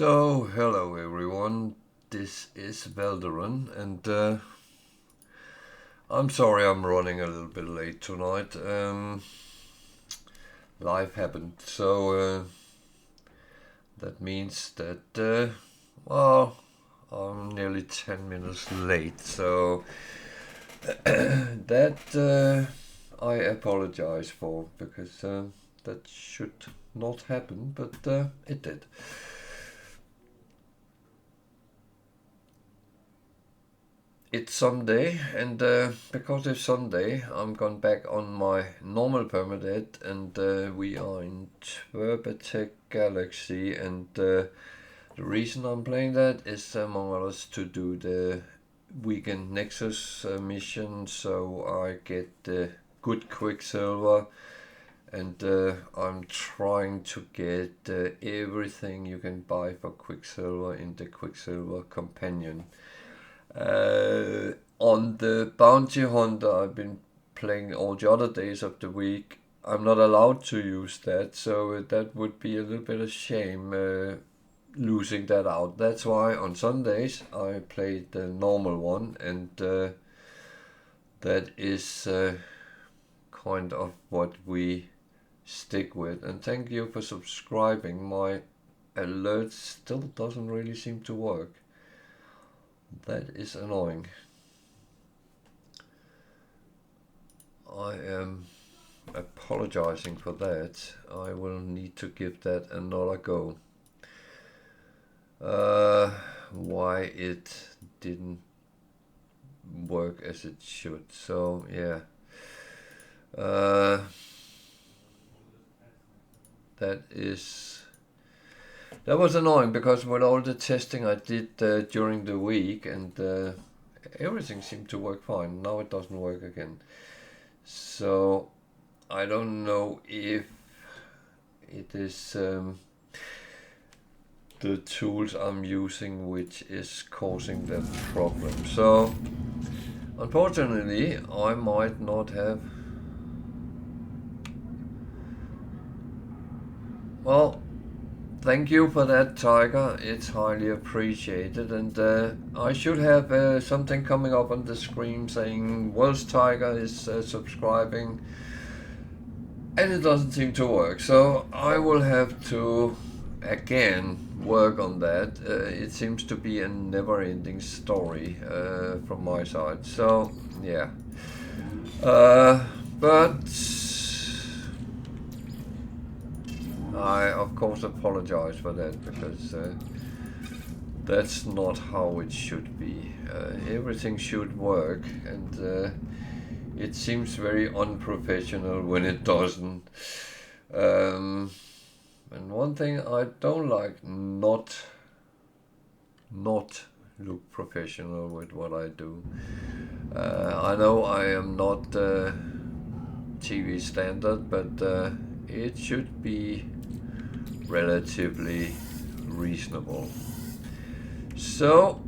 So, hello everyone, this is Valderan, and I'm sorry I'm running a little bit late tonight. Life happened, so that means that, well, I'm nearly 10 minutes late, so that I apologize for, because that should not happen, but it did. It's Sunday, and because it's Sunday, I'm gone back on my normal Permadeath, and we are in Twerbetek galaxy, and the reason I'm playing that is, among others, to do the weekend Nexus mission, so I get the good Quicksilver, and I'm trying to get everything you can buy for Quicksilver in the Quicksilver Companion. On the Bounty Hunter I've been playing all the other days of the week, I'm not allowed to use that, so that would be a little bit of shame losing that out. That's why on Sundays I played the normal one, and that is kind of what we stick with. And thank you for subscribing. My alert still doesn't really seem to work. That is annoying. I am apologizing for that. I will need to give that another go. Why it didn't work as it should. So yeah. That was annoying, because with all the testing I did during the week, and everything seemed to work fine. Now it doesn't work again. So I don't know if it is the tools I'm using which is causing that problem. So unfortunately I might not have... Well, thank you for that, Tiger. It's highly appreciated, and I should have something coming up on the screen saying Welsh Tiger is subscribing, and it doesn't seem to work. So I will have to again work on that. It seems to be a never-ending story from my side. So yeah, but I of course apologize for that, because that's not how it should be. Everything should work, and it seems very unprofessional when it doesn't. And one thing I don't like, not look professional with what I do. I know I am not TV standard, but it should be relatively reasonable. So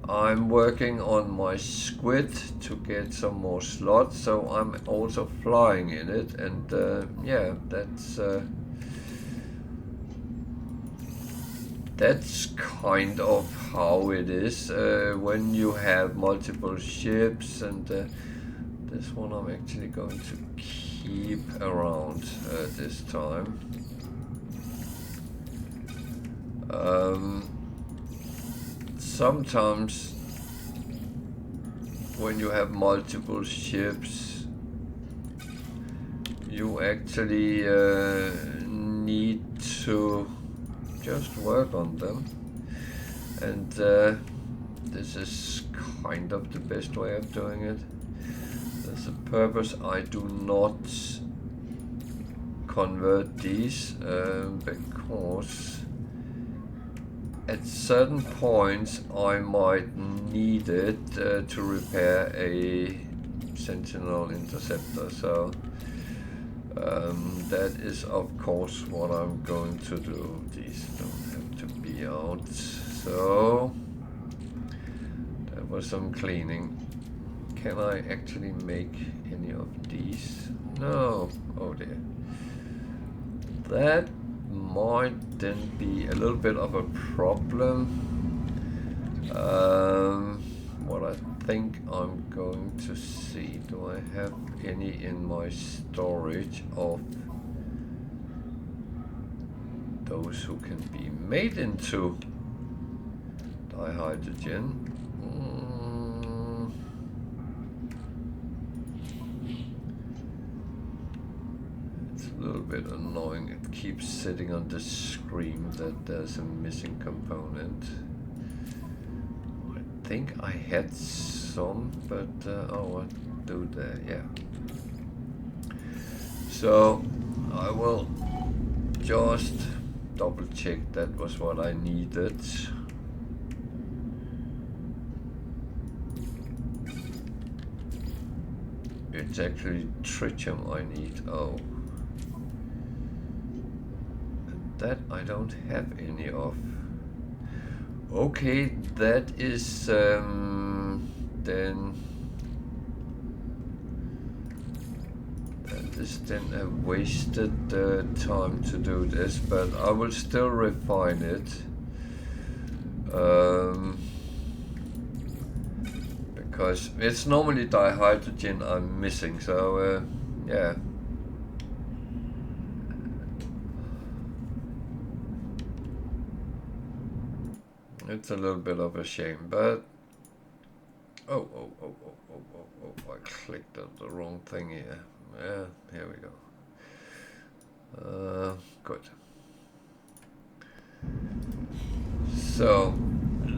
I'm working on my squid to get some more slots, so I'm also flying in it, and yeah, that's kind of how it is when you have multiple ships, and this one I'm actually going to keep around this time. Sometimes when you have multiple ships, you actually need to just work on them, and this is kind of the best way of doing it. There's a purpose I do not convert these, because at certain points I might need it to repair a Sentinel interceptor, so that is of course what I'm going to do. These don't have to be out, so that was some cleaning. Can I actually make any of these? No. Oh dear. That might then be a little bit of a problem. What I think I'm going to see, do I have any in my storage of those who can be made into dihydrogen? It's a little bit annoying. It keeps sitting on the screen that there's a missing component. I think I had some, but oh, I do that, yeah. So I will just double check that was what I needed. It's actually tritium I need. Oh, that I don't have any of. Okay, that is then a wasted time to do this, but I will still refine it because it's normally dihydrogen I'm missing, so yeah. It's a little bit of a shame, but oh, I clicked on the wrong thing here. Yeah, here we go. Good. So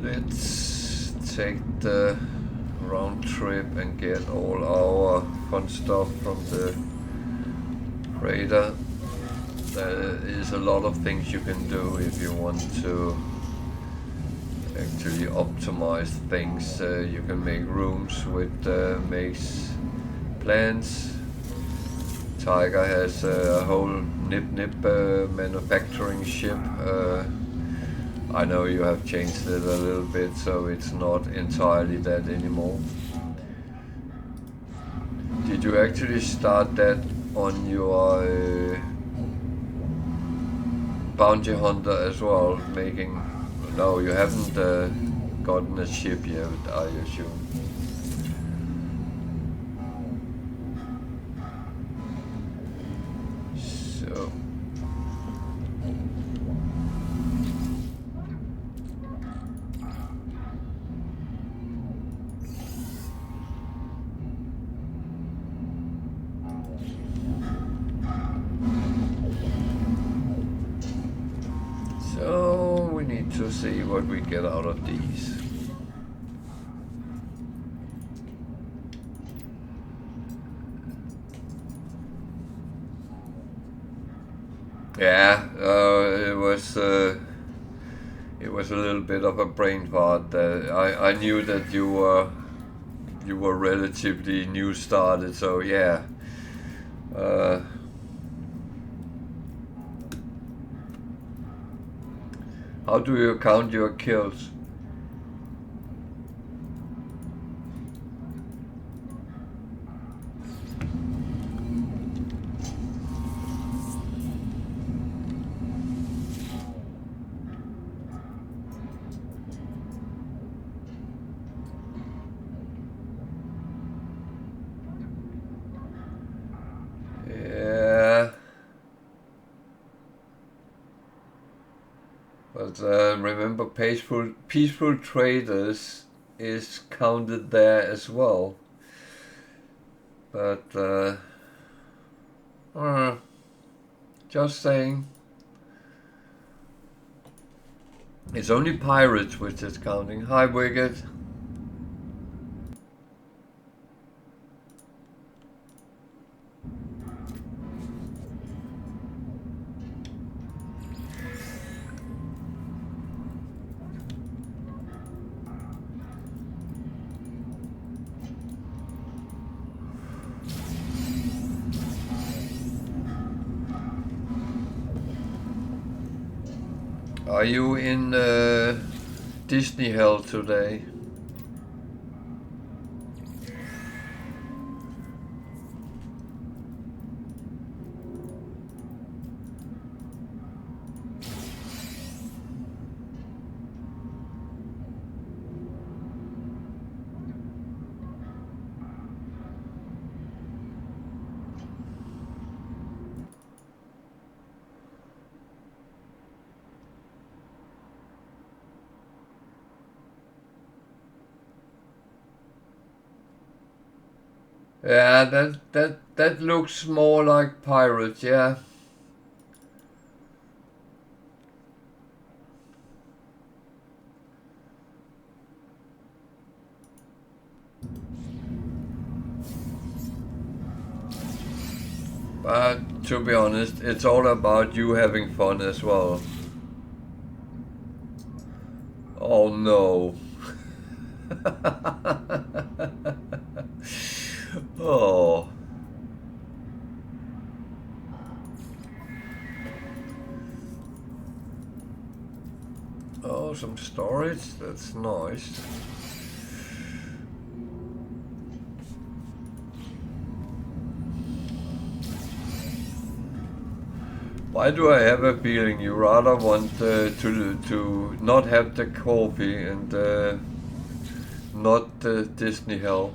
let's take the round trip and get all our fun stuff from the freighter. There is a lot of things you can do if you want to actually optimize things. You can make rooms with makes plants. Tiger has a whole nip manufacturing ship. I know you have changed it a little bit, so it's not entirely that anymore. Did you actually start that on your bounty hunter as well, making? No, you haven't gotten a ship yet, I assume. So we need to see what we get out of these. Yeah, it was a little bit of a brain fart. I knew that you were relatively new started, so yeah. How do you count your kills? But remember, peaceful traders is counted there as well. But just saying, it's only pirates which is counting. Hi, Wicked. Are you in Disney Hell today? Yeah, that looks more like pirates, yeah. But to be honest, it's all about you having fun as well. Oh no. Oh. Oh, some storage. That's nice. Why do I have a feeling you rather want to not have the coffee and not the Disney hell?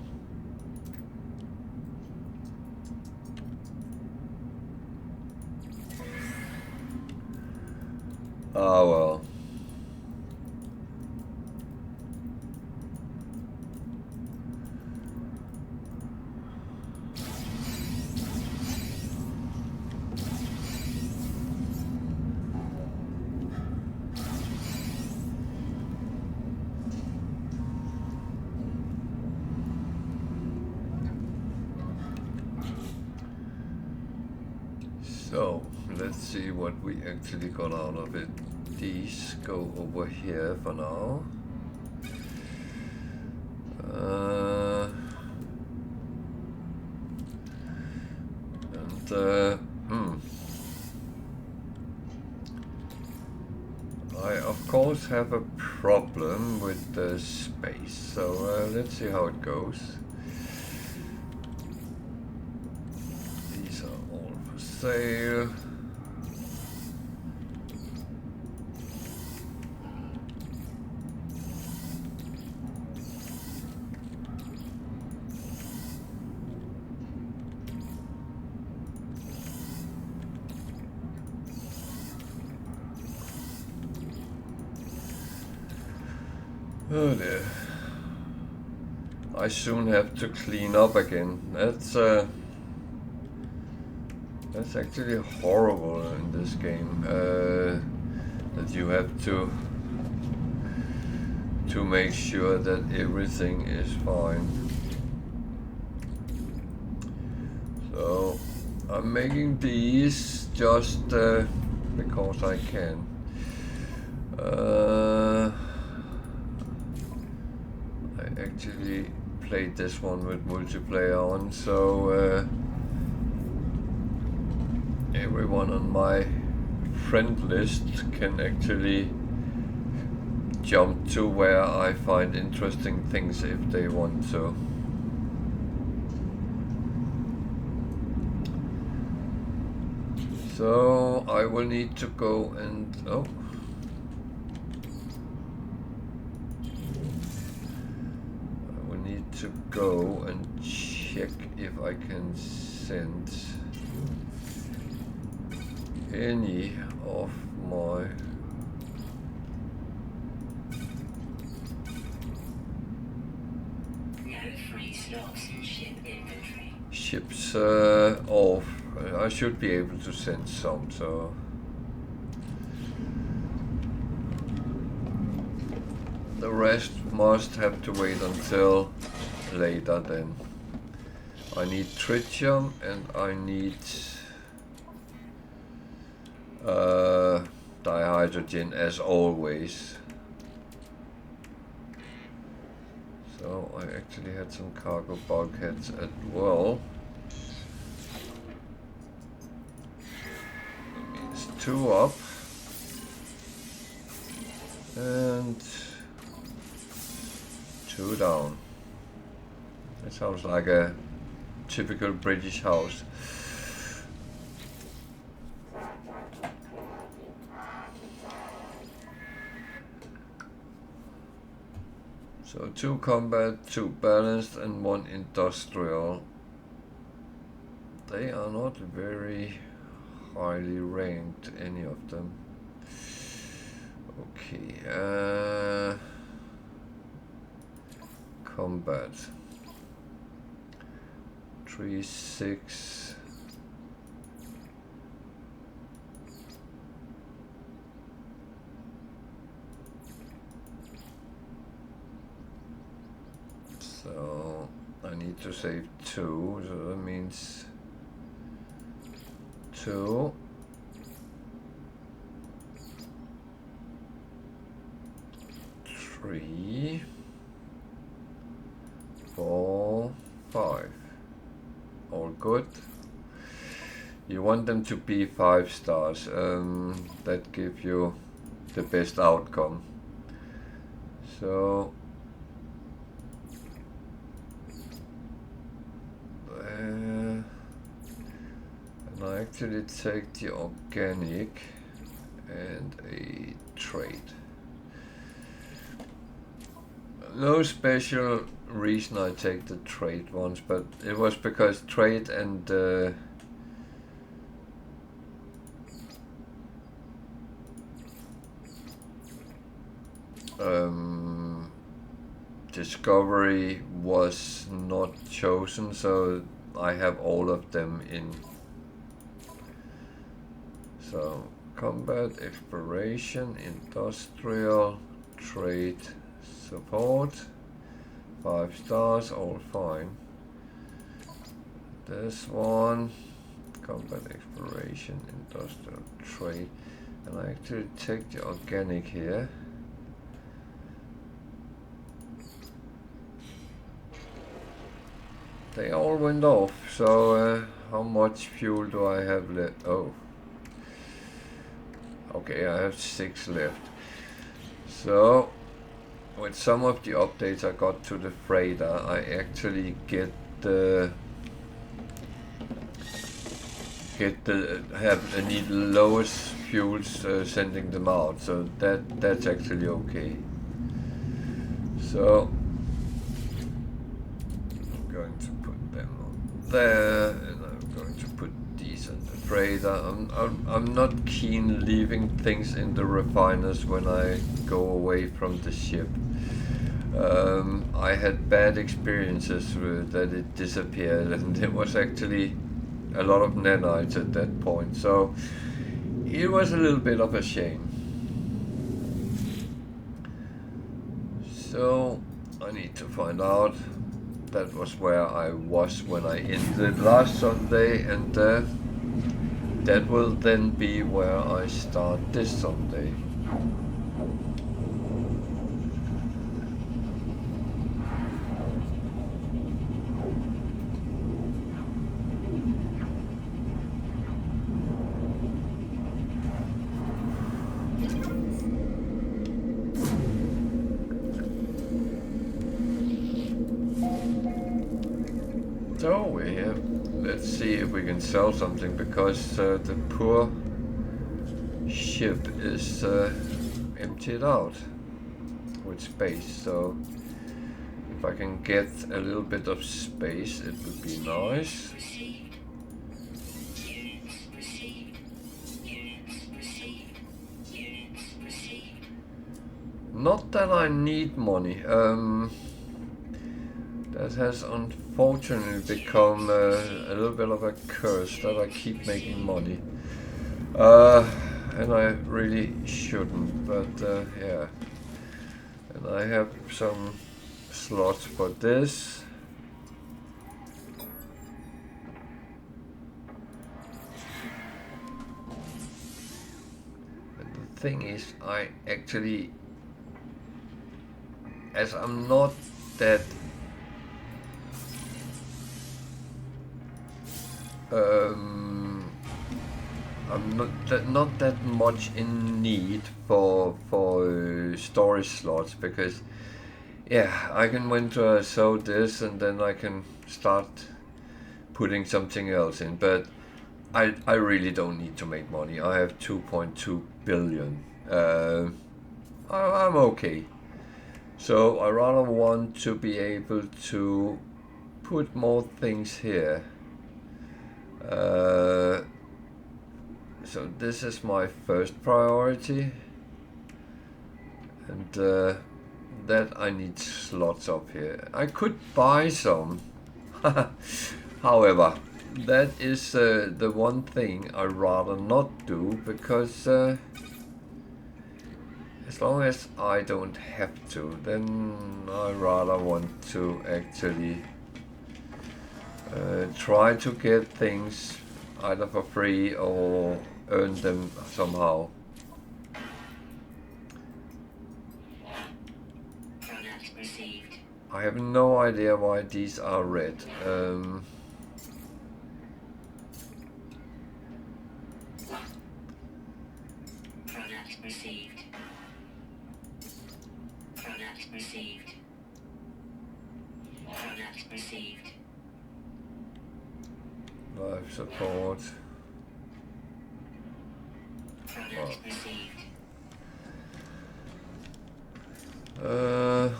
Ah well. So let's see what we actually got out of it. These go over here for now. I of course have a problem with the space, so let's see how it goes. These are all for sale. Oh dear. I soon have to clean up again. That's actually horrible in this game. That you have to make sure that everything is fine. So I'm making these just because I can. I actually played this one with multiplayer on, so everyone on my friend list can actually jump to where I find interesting things if they want to. So I will need to go and to go and check if I can send any of my ships off. I should be able to send some, so the rest must have to wait until later then. I need tritium and I need dihydrogen as always. So I actually had some cargo bulkheads as well. That means 2 up and 2 down. That sounds like a typical British house. So 2 combat, 2 balanced and 1 industrial. They are not very highly ranked, any of them. Okay, combat. 3, 6. So I need to save 2, so that means 2. 3, 4, 5. All good. You want them to be 5 stars. That gives you the best outcome. So and I actually take the organic and a trade. No special reason I take the trade ones, but it was because trade and discovery was not chosen, so I have all of them in. So combat, exploration, industrial, trade, support, 5 stars, all fine. This one, combat, exploration, industrial, trade, and I actually take the organic here. They all went off, so how much fuel do I have left? Oh, okay, I have 6 left. So with some of the updates I got to the freighter, I actually get the need lowest fuels sending them out, so that's actually okay. So I'm going to put them on there, and I'm going to put these on the freighter. I'm not keen leaving things in the refiners when I go away from the ship. I had bad experiences with that it disappeared, and it was actually a lot of nanites at that point, so it was a little bit of a shame. So I need to find out. That was where I was when I ended last Sunday, and that will then be where I start this Sunday. So we're here. Let's see if we can sell something, because the poor ship is emptied out with space. So if I can get a little bit of space, it would be nice. Not that I need money. That has unfortunately become a little bit of a curse, that I keep making money. And I really shouldn't, but yeah. And I have some slots for this. And the thing is, I actually, as I'm not that I'm not that much in need for storage slots, because yeah, I can went to sow this and then I can start putting something else in, but I really don't need to make money. I have 2.2 billion. I'm okay. So I rather want to be able to put more things here. So this is my first priority, and that I need slots up here. I could buy some. However, that is the one thing I rather not do, because as long as I don't have to, then I rather want to actually try to get things either for free or earn them somehow. I have no idea why these are red. Life support.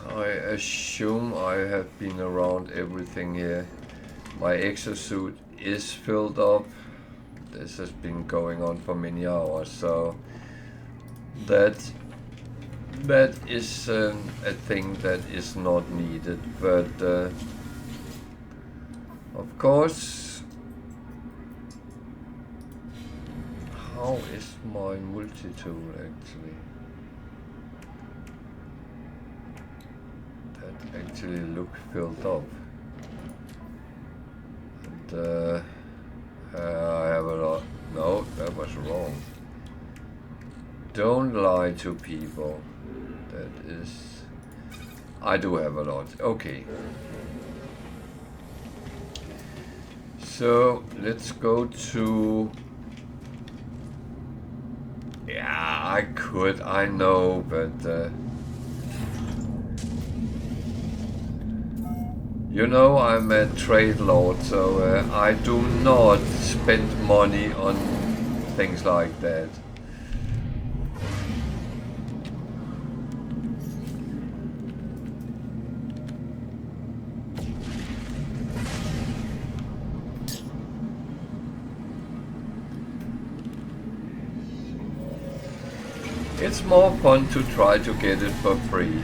I assume I have been around everything here. My exosuit is filled up. This has been going on for many hours, so that is a thing that is not needed. But of course, how is my multi-tool actually? Actually look filled up, and I have a lot. No, that was wrong. Don't lie to people. That is, I do have a lot. Okay, so let's go to, yeah, I could, I know, but you know, I'm a trade lord, so I do not spend money on things like that. It's more fun to try to get it for free.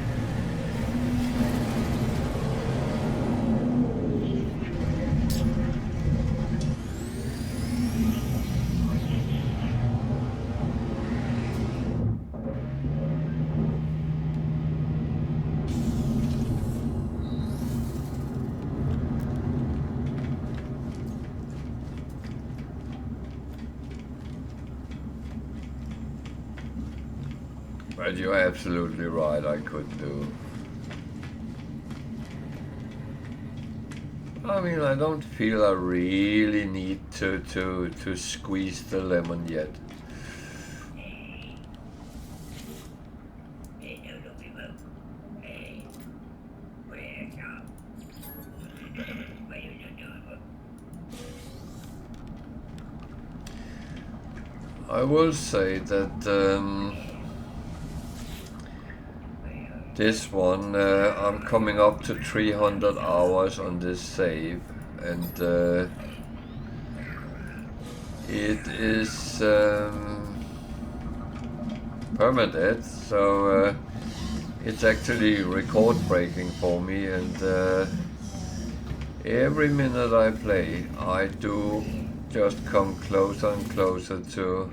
But you're absolutely right, I could do. I mean, I don't feel I really need to squeeze the lemon yet. I will say that this one, I'm coming up to 300 hours on this save, and it is Permadeath, so it's actually record breaking for me, and every minute I play, I do just come closer and closer to,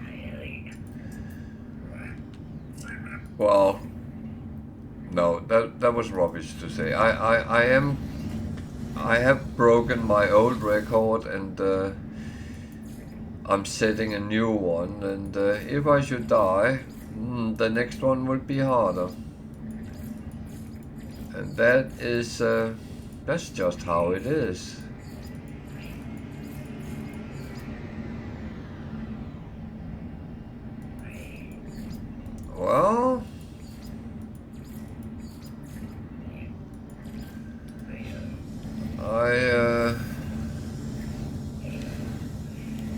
well, no, that was rubbish to say. I have broken my old record, and I'm setting a new one, and if I should die, the next one will be harder. And that is, that's just how it is. Well,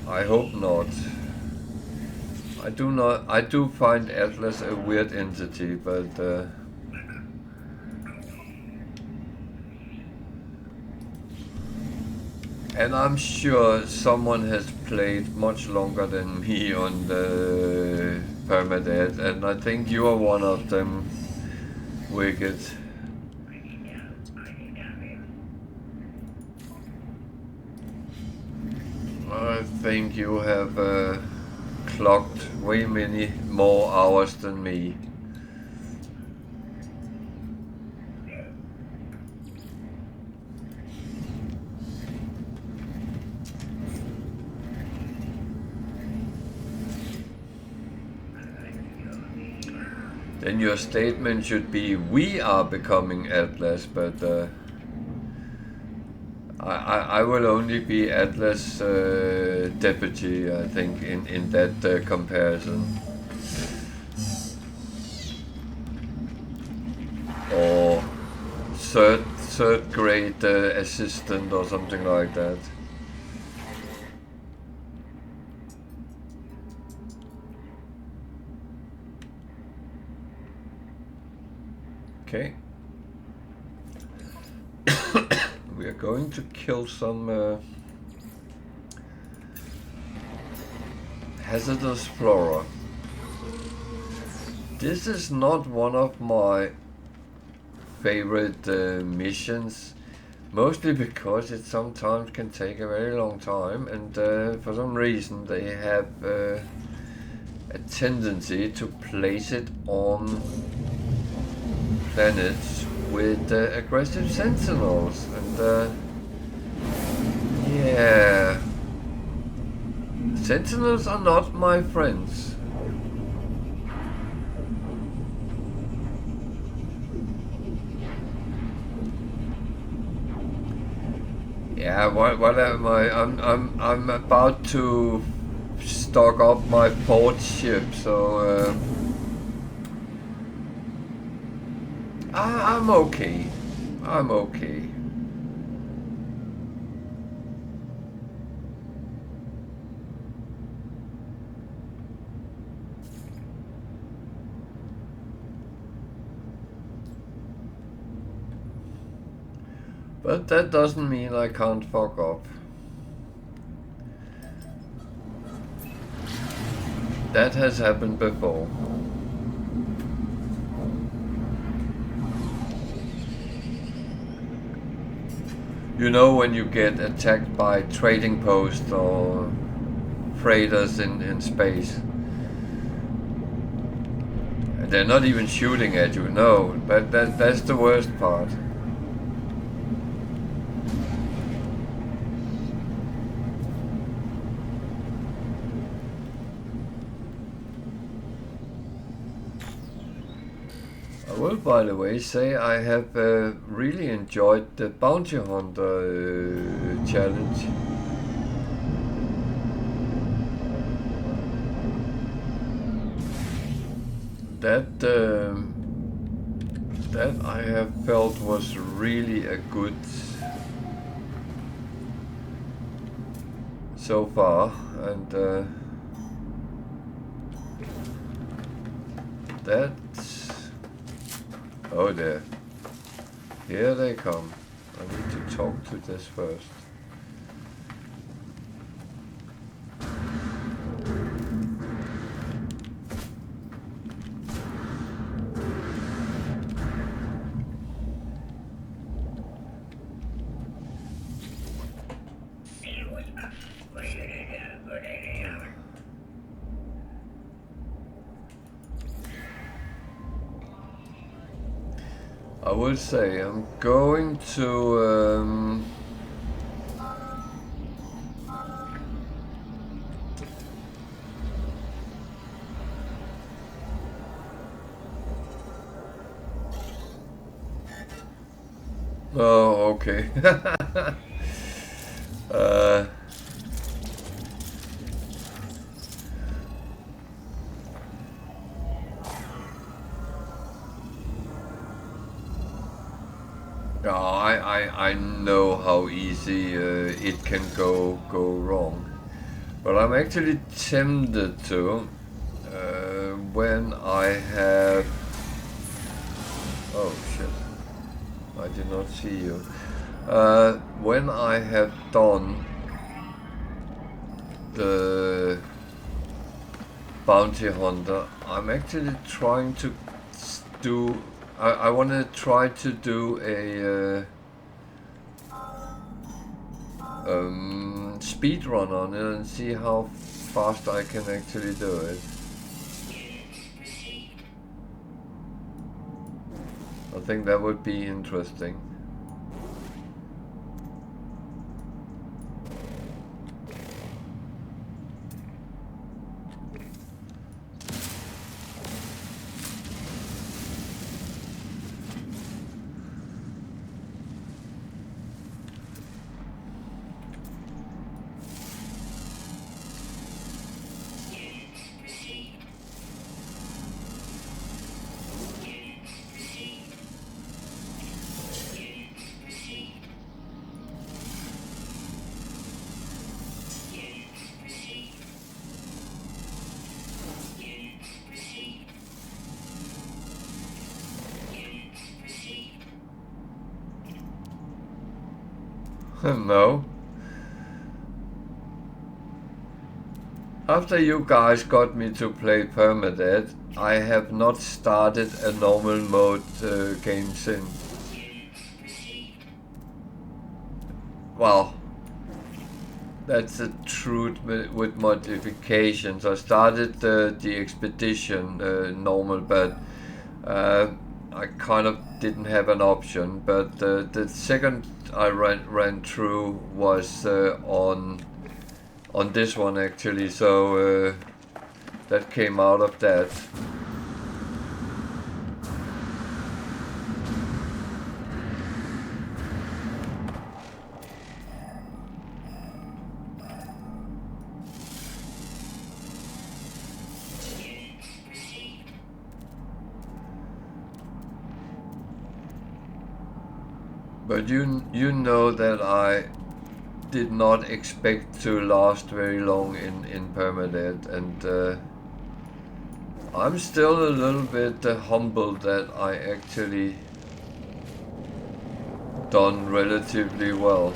I hope not. I do find Atlas a weird entity, but and I'm sure someone has played much longer than me on the Permadeath, and I think you are one of them, Wicked. I think you have clocked way many more hours than me. Then your statement should be, we are becoming Atlas, but I will only be Atlas deputy, I think, in that comparison. Or third grade assistant or something like that. Okay. We are going to kill some hazardous flora. This is not one of my favorite missions, mostly because it sometimes can take a very long time, and for some reason they have a tendency to place it on planets with aggressive sentinels, and yeah, sentinels are not my friends. Yeah, what am I? I'm about to stock up my port ship, so I'm okay. I'm okay. But that doesn't mean I can't fuck up. That has happened before. You know, when you get attacked by trading posts or freighters in space. And they're not even shooting at you, no, but that's the worst part. I will, by the way, say I have really enjoyed the Bounty Hunter challenge. That I have felt was really a good so far, and that's... Oh there. Here they come. I need to talk to this first. I will say I'm going to oh, okay. I know how easy it can go wrong, but I'm actually tempted to when I have... Oh shit, I did not see you. When I have done the Bounty Hunter, I'm actually trying to do... I want to try to do a speed run on it and see how fast I can actually do it. I think that would be interesting. No. After you guys got me to play Permadeath, I have not started a normal mode game since. Well, that's the truth with modifications. I started the expedition normal, but I kind of didn't have an option. But the second I ran through was on this one actually, so that came out of that. But you know that I did not expect to last very long in Permadeath, and I'm still a little bit humbled that I actually done relatively well.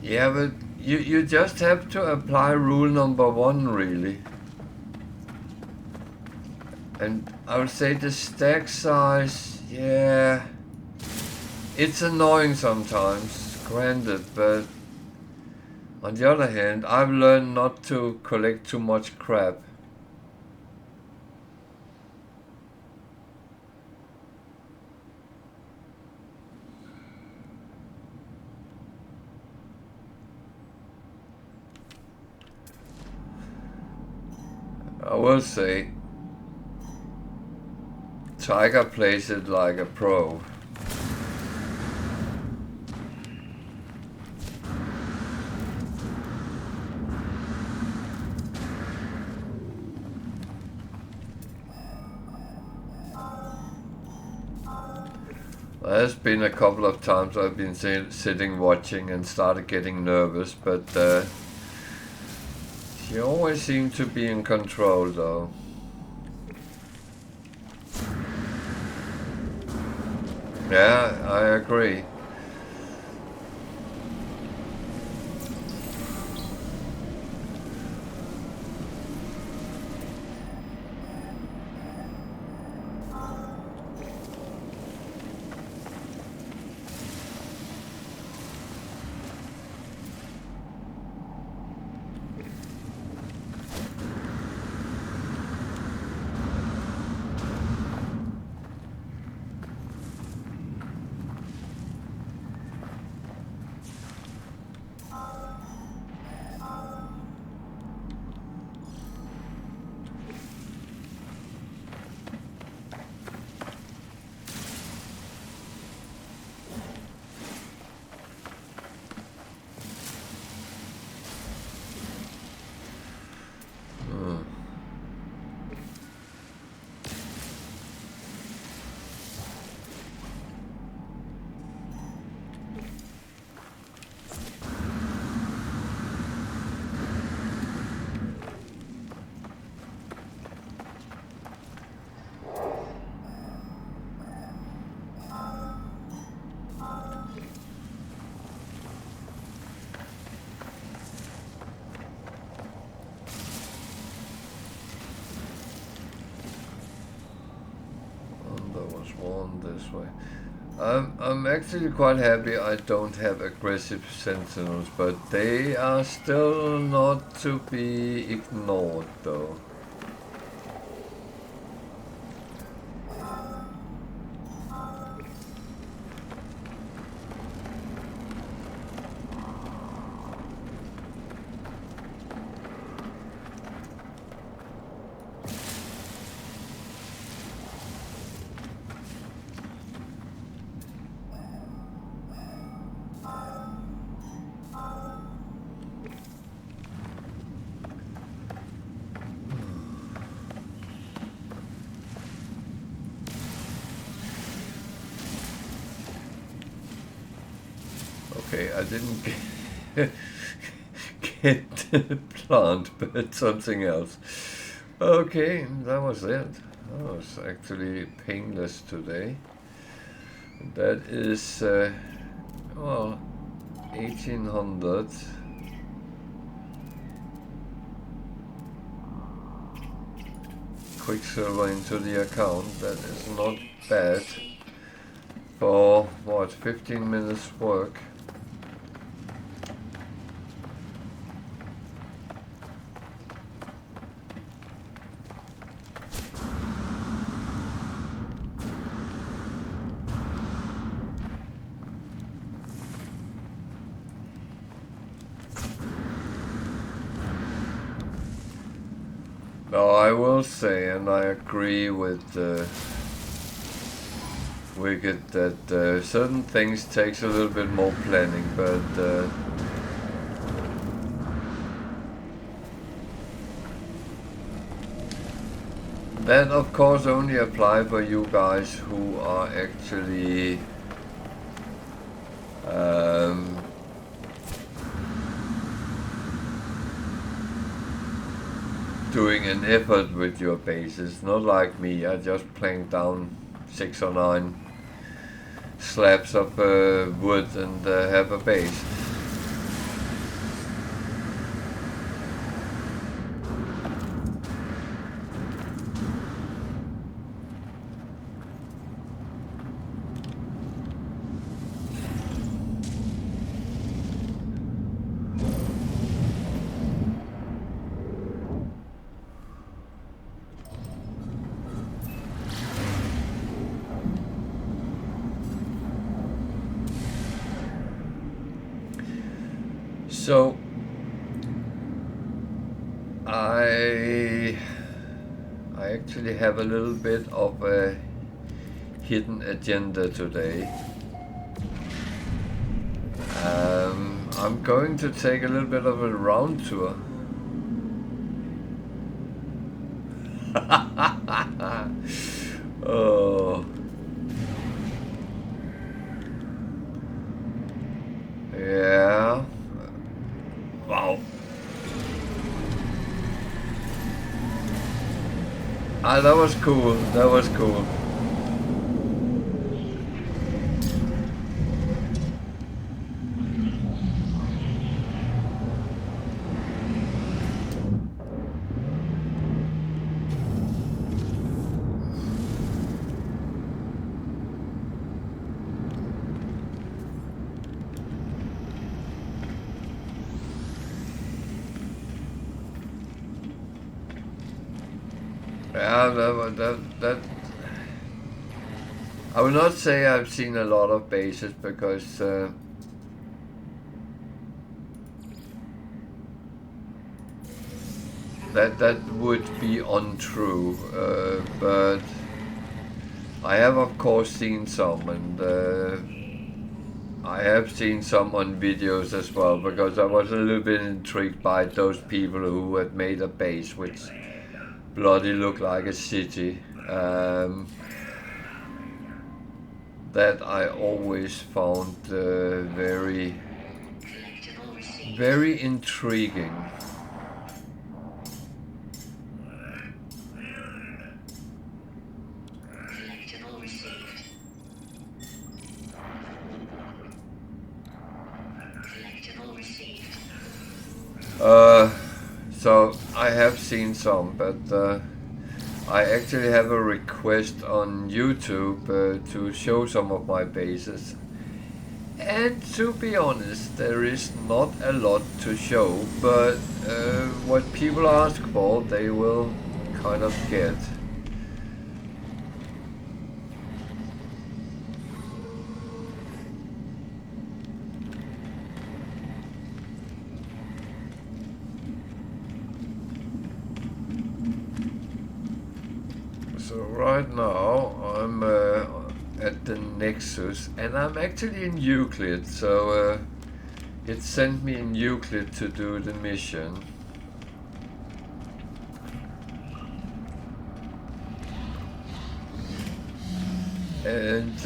Yeah, but you just have to apply rule number 1, really. And I would say the stack size, yeah, it's annoying sometimes, granted, but on the other hand, I've learned not to collect too much crap. I will say, Tiger plays it like a pro. There's been a couple of times I've been sitting watching and started getting nervous, but you always seem to be in control though. Yeah, I agree. this way. I'm actually quite happy I don't have aggressive sentinels, but they are still not to be ignored though. Okay, I didn't get the plant, but something else. Okay, that was it. That was actually painless today. That is, well, 1800. Quicksilver into the account. That is not bad for, what, 15 minutes work. No, I will say, and I agree with Wicked, that certain things takes a little bit more planning, but that of course only apply for you guys who are actually doing an effort with your bases, not like me. I just plank down 6 or 9 slabs of wood and have a base. So I actually have a little bit of a hidden agenda today. I'm going to take a little bit of a round tour. Oh. Yeah. Wow. Ah, that was cool. That was cool. Yeah, that I will not say I've seen a lot of bases because that would be untrue, but I have of course seen some, and I have seen some on videos as well, because I was a little bit intrigued by those people who had made a base which bloody looked like a city. That I always found very intriguing. So I have seen some, but I actually have a request on YouTube to show some of my bases. And to be honest, there is not a lot to show, but what people ask for, they will kind of get. So right now I'm at the Nexus, and I'm actually in Euclid, so it sent me in Euclid to do the mission. And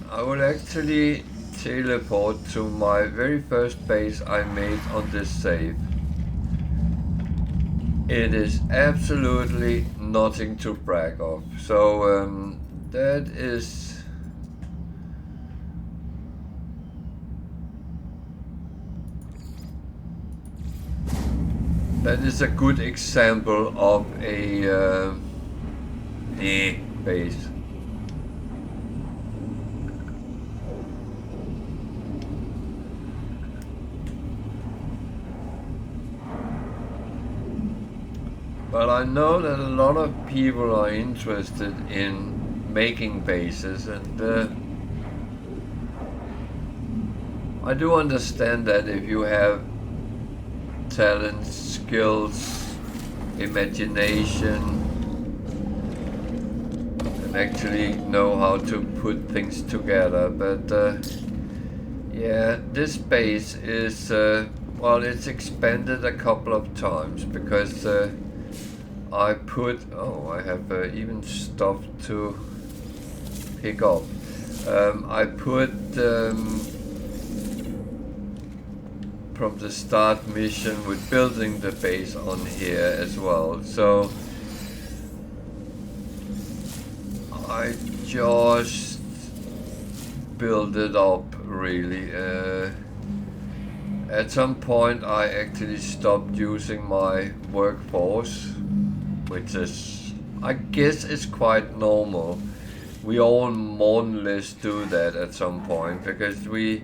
I will actually teleport to my very first base I made on this save. It is absolutely nothing to brag of. So that is a good example of a base. But I know that a lot of people are interested in making bases, and I do understand that if you have talent, skills, imagination, and actually know how to put things together. But yeah, this base is, well, it's expanded a couple of times because I put, I have even stuff to pick up. I put from the start mission with building the base on here as well. So I just build it up really. At some point I actually stopped using my workforce, which is, I guess, is quite normal. We all more or less do that at some point because we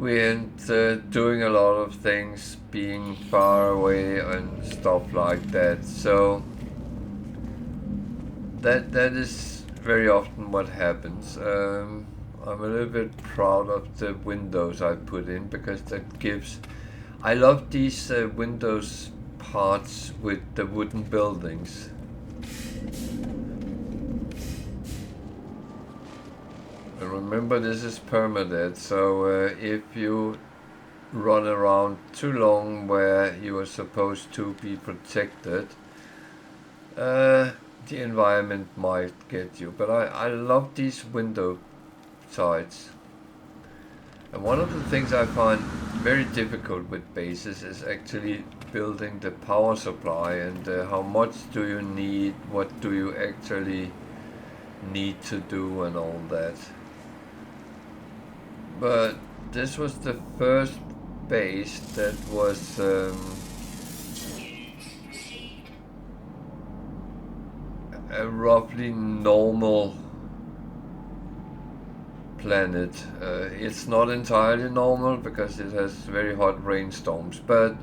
ain't doing a lot of things, being far away and stuff like that. So that is very often what happens. I'm a little bit proud of the windows I put in because that gives. I love these windows parts with the wooden buildings. And remember, this is permadeath, so if you run around too long where you are supposed to be protected, the environment might get you. But I love these window sides. And one of the things I find very difficult with bases is actually building the power supply and how much do you need, what do you actually need to do and all that. But this was the first base that was a roughly normal planet. It's not entirely normal because it has very hot rainstorms, but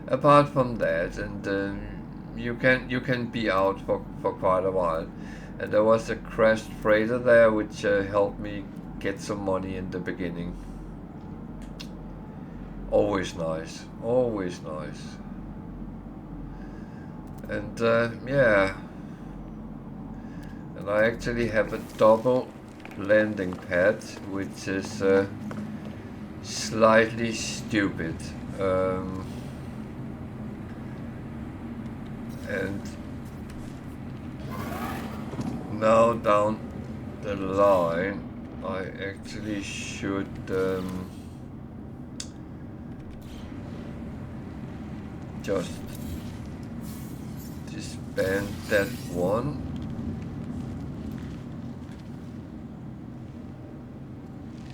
apart from that, and you can be out for quite a while. And there was a crashed freighter there which helped me get some money in the beginning. Always nice, always nice. And yeah, and I actually have a double landing pad, which is slightly stupid. And now down the line, I actually should just disband that one.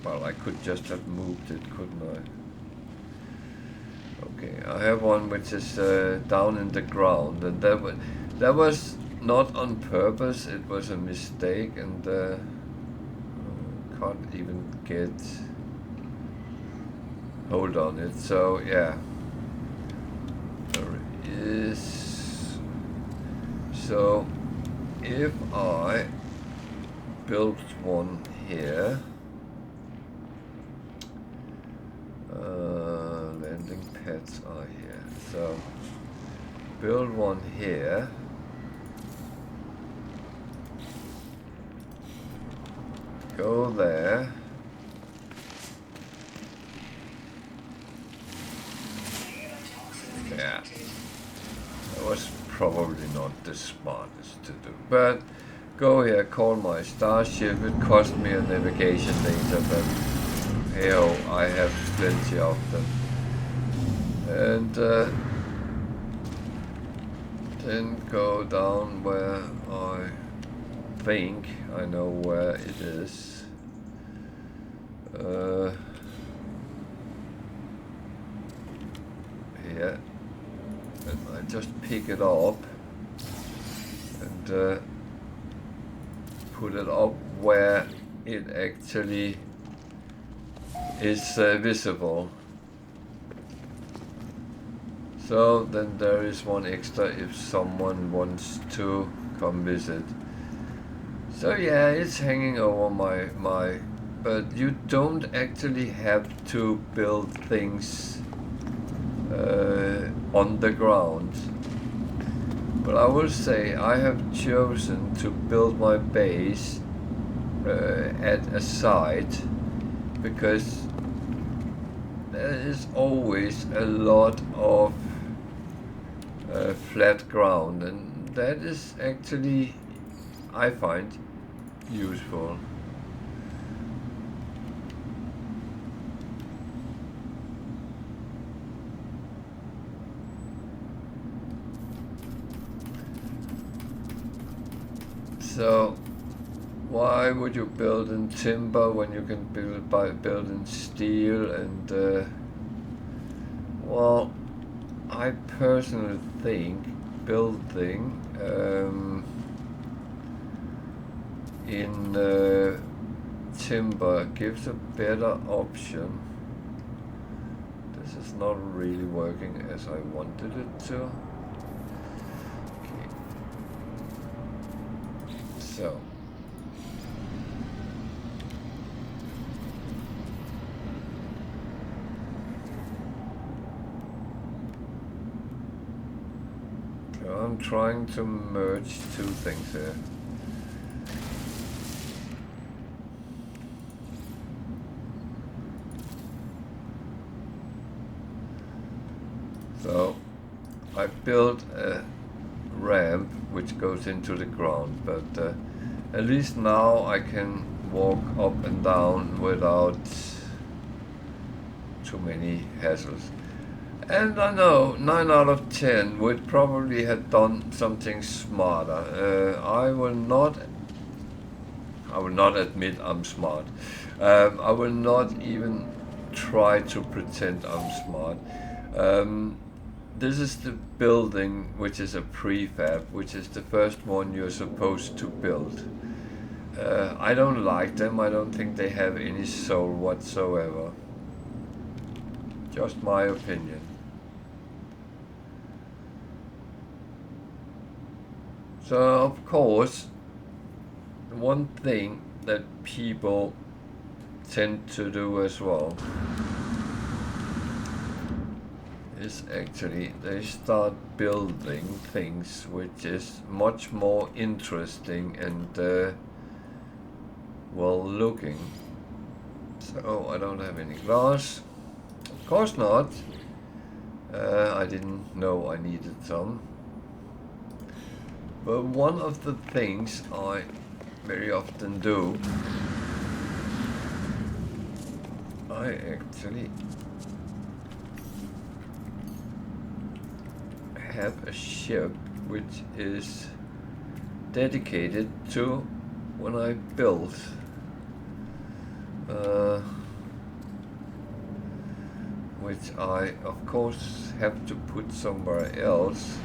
Well, I could just have moved it, couldn't I? Okay, I have one which is down in the ground, and that was not on purpose, it was a mistake, and can't even get hold on it. So yeah, there is. So if I build one here, landing pads are here, so build one here, go there, yeah, that was probably not the smartest to do, but go here, call my starship. It cost me a navigation data, but hey ho, I have plenty of them. And then go down where I think I know where it is. Here. And I just pick it up and put it up where it actually is visible. So then there is one extra if someone wants to come visit. So yeah, it's hanging over my but you don't actually have to build things on the ground. But I will say I have chosen to build my base at a site because there is always a lot of flat ground, and that is actually, I find, useful. So why would you build in timber when you can build in steel? And well, I personally think building in timber gives a better option. This is not really working as I wanted it to. Okay. So I'm trying to merge two things here. So I built a ramp which goes into the ground, but at least now I can walk up and down without too many hassles. And I know 9 out of 10 would probably have done something smarter. I will not admit I'm smart. I will not even try to pretend I'm smart. This is the building which is a prefab, which is the first one you're supposed to build. I don't like them. I don't think they have any soul whatsoever. Just my opinion. So of course, one thing that people tend to do as well is actually they start building things which is much more interesting and well looking. So I don't have any glass. Of course not. I didn't know I needed some. But one of the things I very often do, I actually have a ship which is dedicated to when I build. Which I of course have to put somewhere else.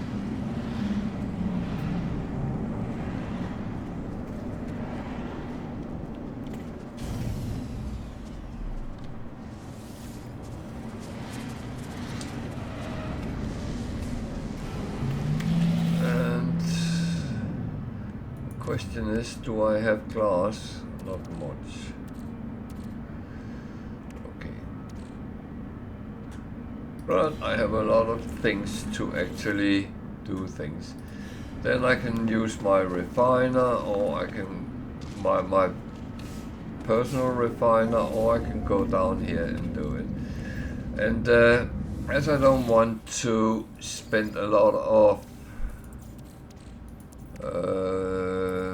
question is, do I have glass? Not much. Okay. But I have a lot of things to actually do things. Then I can use my refiner, or I can my personal refiner, or I can go down here and do it. And as I don't want to spend a lot of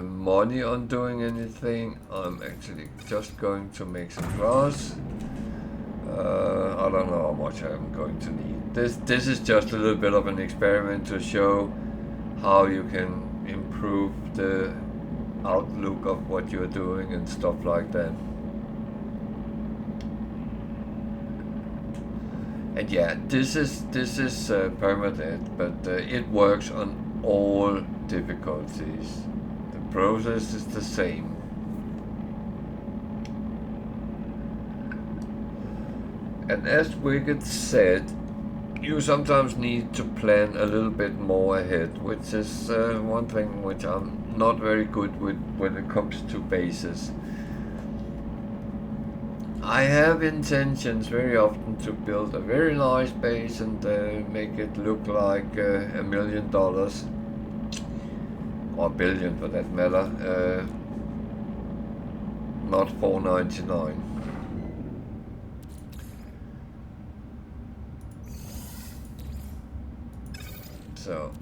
money on doing anything, I'm actually just going to make some glass. I don't know how much I'm going to need. This is just a little bit of an experiment to show how you can improve the outlook of what you're doing and stuff like that. And yeah, this is Permadeath, but it works on all difficulties. The process is the same. And as Wicked said, you sometimes need to plan a little bit more ahead, which is one thing which I'm not very good with when it comes to bases. I have intentions very often to build a very nice base and make it look like $1 million, or $1 billion for that matter, not $4.99. So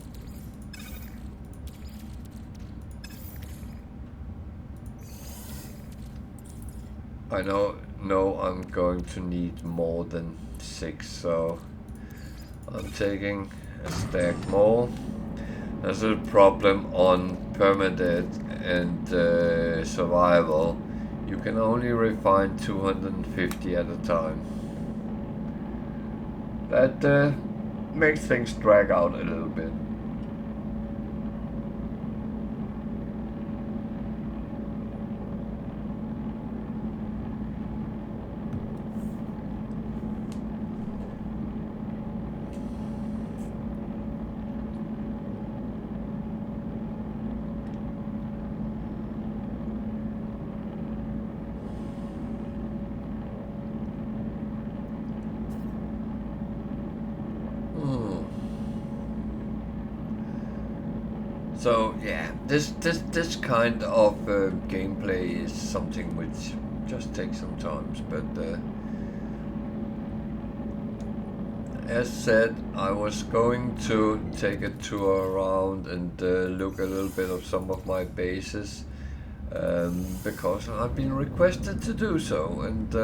I know I'm going to need more than 6, so I'm taking a stack more. There's a problem on Permadeath and survival. You can only refine 250 at a time. That makes things drag out a little bit. So yeah, this kind of gameplay is something which just takes some time, but as said, I was going to take a tour around and look a little bit of some of my bases, because I've been requested to do so, and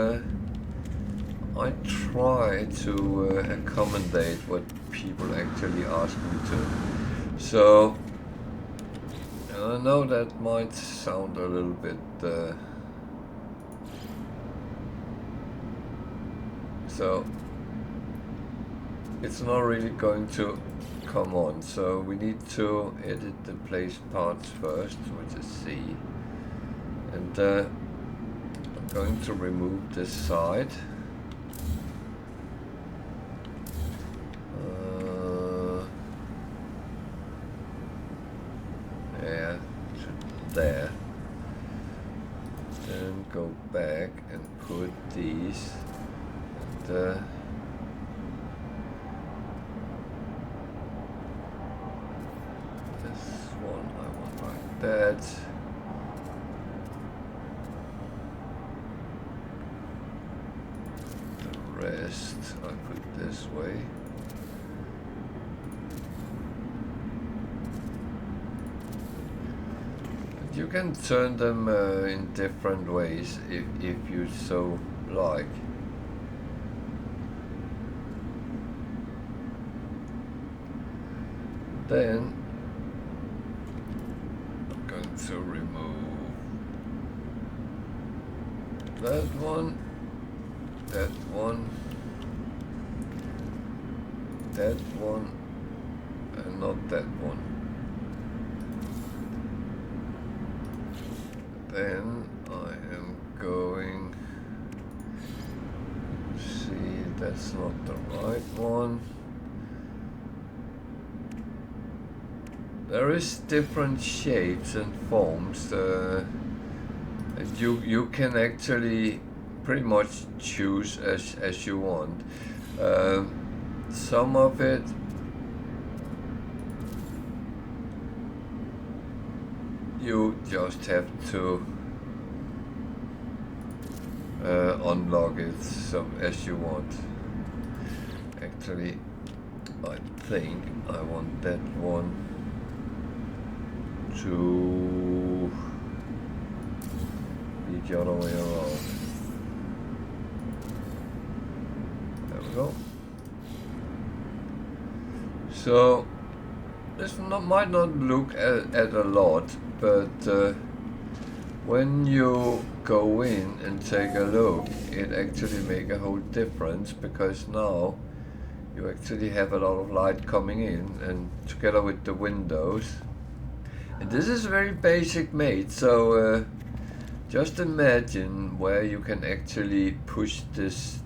I try to accommodate what people actually ask me to. So I know that might sound a little bit so it's not really going to come on, so we need to edit the place parts first, which is C, and I'm going to remove this side. Yeah, there. Then go back and put these, and this one I want like that. The rest I put this way. You can turn them in different ways if you so like. Then I'm going to remove that one, that one, that one, and not that one. Then I am going, see, that's not the right one. there is different shapes and forms, and you can actually pretty much choose as you want. Some of it you just have to unlock it as you want. Actually, I think I want that one to be the other way around. There we go. So this might not look at a lot, but when you go in and take a look, it actually makes a whole difference, because now you actually have a lot of light coming in, and together with the windows. And this is very basic made, so just imagine where you can actually push this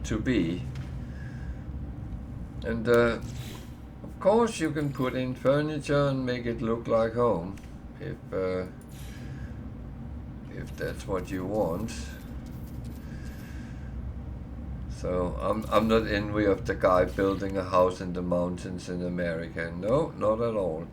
to be. And of course you can put in furniture and make it look like home, if that's what you want. So I'm not envy of the guy building a house in the mountains in America. No, not at all.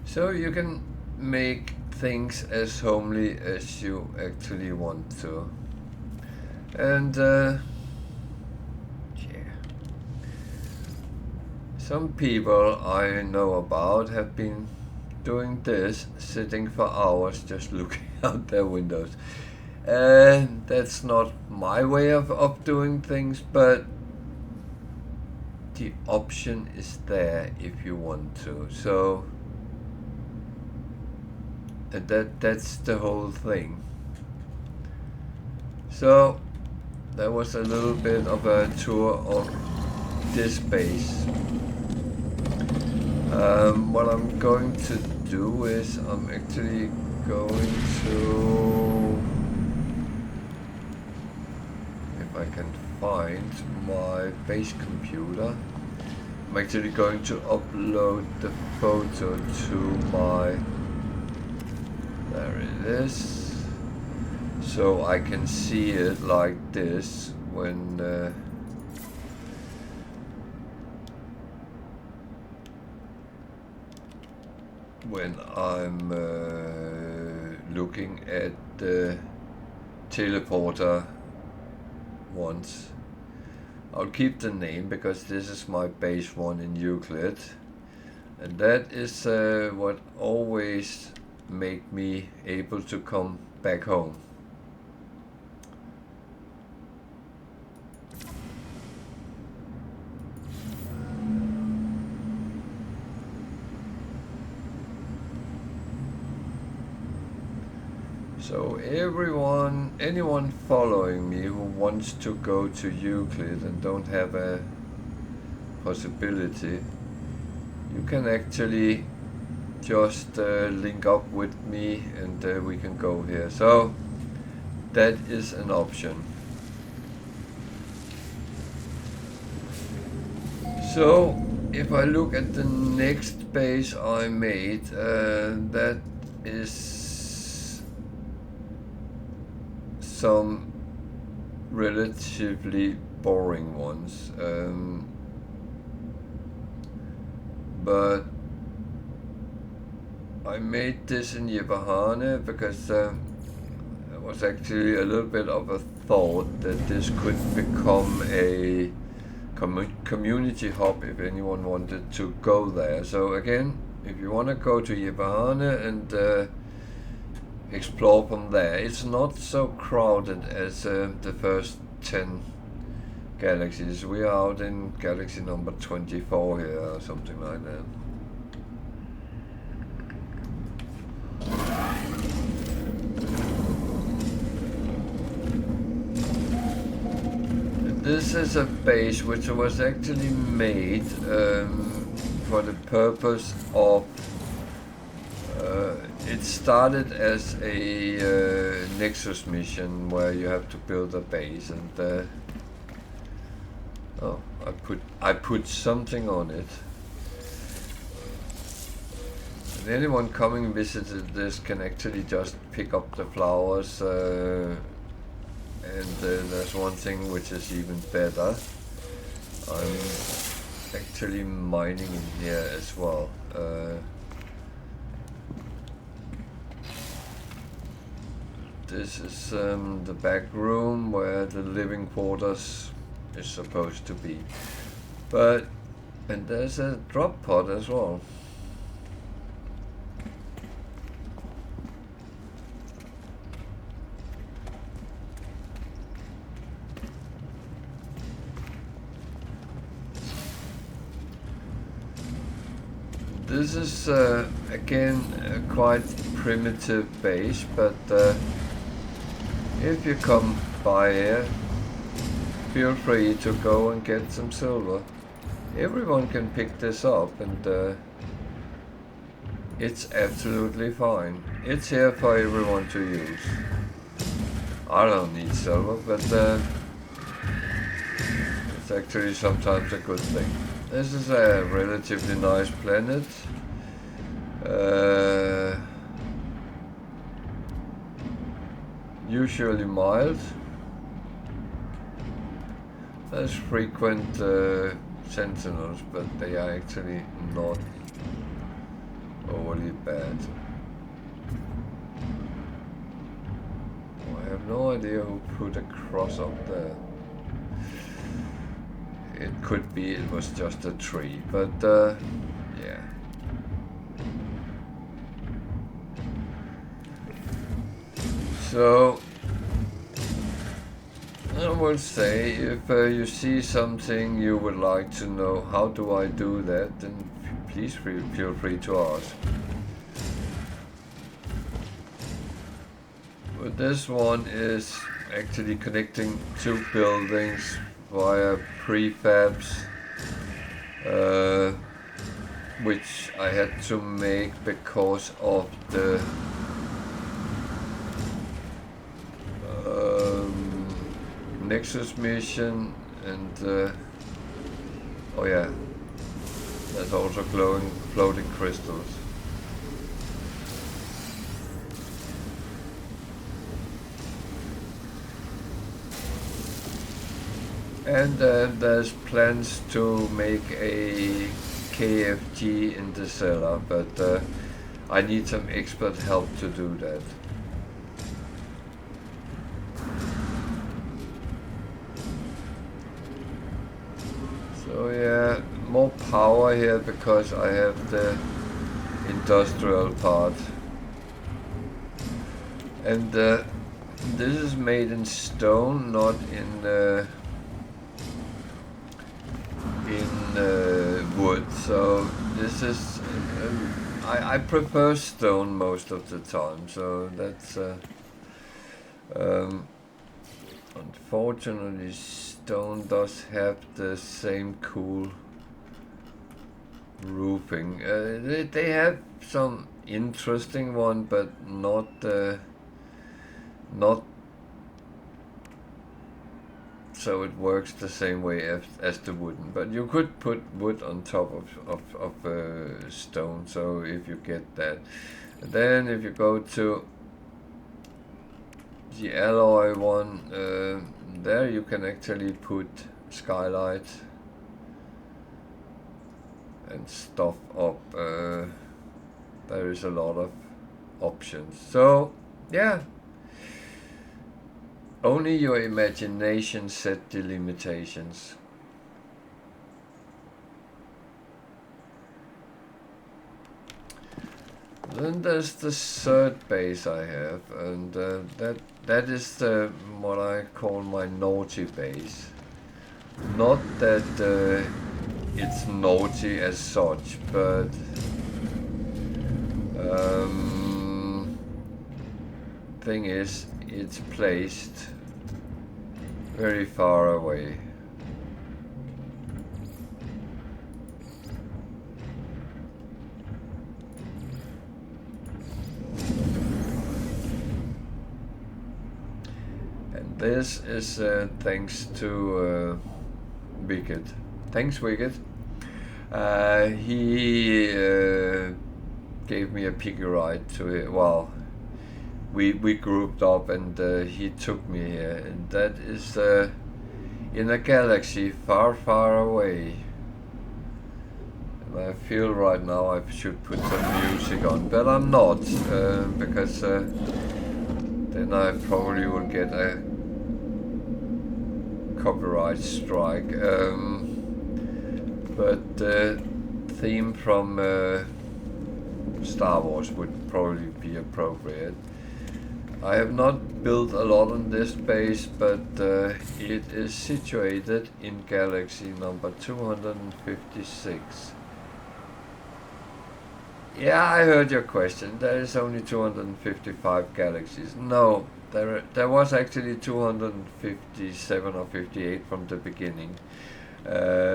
So you can make things as homely as you actually want to. And yeah, some people I know about have been doing this, sitting for hours just looking out their windows. And that's not my way of doing things, but the option is there if you want to. So that's the whole thing. So that was a little bit of a tour of this base. What I'm going to do is I'm actually going to, if I can find my base computer, I'm actually going to upload the photo to my, there it is, so I can see it like this when I'm looking at the teleporter once. I'll keep the name because this is my base one in Euclid, and that is what always make me able to come back home. So anyone following me who wants to go to Euclid and don't have a possibility, you can actually just link up with me and we can go here. So that is an option. So if I look at the next base I made, that is some relatively boring ones, but I made this in Yevahane because it was actually a little bit of a thought that this could become a community hub if anyone wanted to go there. So again, if you want to go to Yevahane and explore from there, it's not so crowded as the first 10 galaxies. We are out in galaxy number 24 here or something like that. This is a base which was actually made for the purpose of. It started as a Nexus mission where you have to build a base, and oh, I put something on it. And anyone coming visited this can actually just pick up the flowers. And there's one thing which is even better. I'm actually mining in here as well. This is the back room where the living quarters is supposed to be. And there's a drop pod as well. This is again a quite primitive base, but if you come by here, feel free to go and get some silver. Everyone can pick this up, and it's absolutely fine. It's here for everyone to use. I don't need silver, but it's actually sometimes a good thing. This is a relatively nice planet. Usually mild. There's frequent sentinels, but they are actually not overly bad. I have no idea who put a cross up there. It could be it was just a tree, but yeah. So I will say, if you see something you would like to know, how do I do that, then please feel free to ask. But this one is actually connecting two buildings via prefabs, which I had to make because of the Nexus mission, and oh yeah, there's also glowing floating crystals. And there's plans to make a KFG in the cellar, but I need some expert help to do that. So yeah, more power here because I have the industrial part. And this is made in stone, not in wood, so this is I prefer stone most of the time, so that's unfortunately stone does have the same cool roofing. They have some interesting one, but not so it works the same way as the wooden, but you could put wood on top of stone, so if you get that. And then if you go to the alloy one, there you can actually put skylight and stuff up. There is a lot of options, so yeah. Only your imagination set the limitations. Then there's the third base I have, and that is what I call my naughty base. Not that it's naughty as such, but thing is, it's placed very far away this is thanks to Wicked. Thanks, Wicked. He gave me a piggy ride to it. Well, we grouped up and he took me here, and that is in a galaxy far, far away. And I feel right now I should put some music on, but I'm not, because then I probably will get a copyright strike. But the theme from Star Wars would probably be appropriate. I have not built a lot on this base, but it is situated in galaxy number 256. Yeah, I heard your question. There is only 255 galaxies. No, there was actually 257 or 58 from the beginning.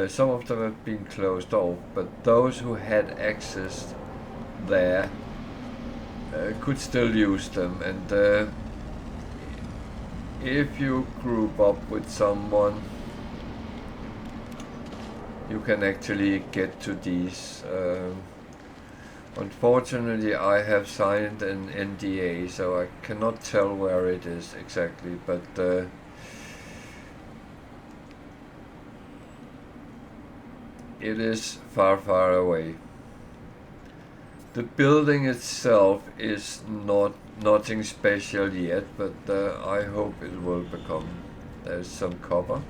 Some of them have been closed off, but those who had access there could still use them. And if you group up with someone, you can actually get to these. Unfortunately, I have signed an NDA, so I cannot tell where it is exactly, but it is far, far away. The building itself is nothing special yet, but I hope it will become. There's some copper.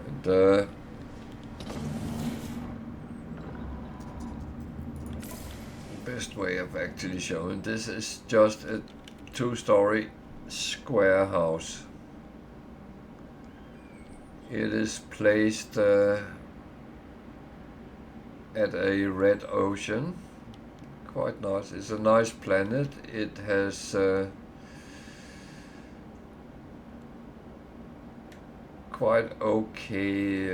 And best way of actually showing this is just a 2-story square house. It is placed at a red ocean. Quite nice. It's a nice planet. It has quite okay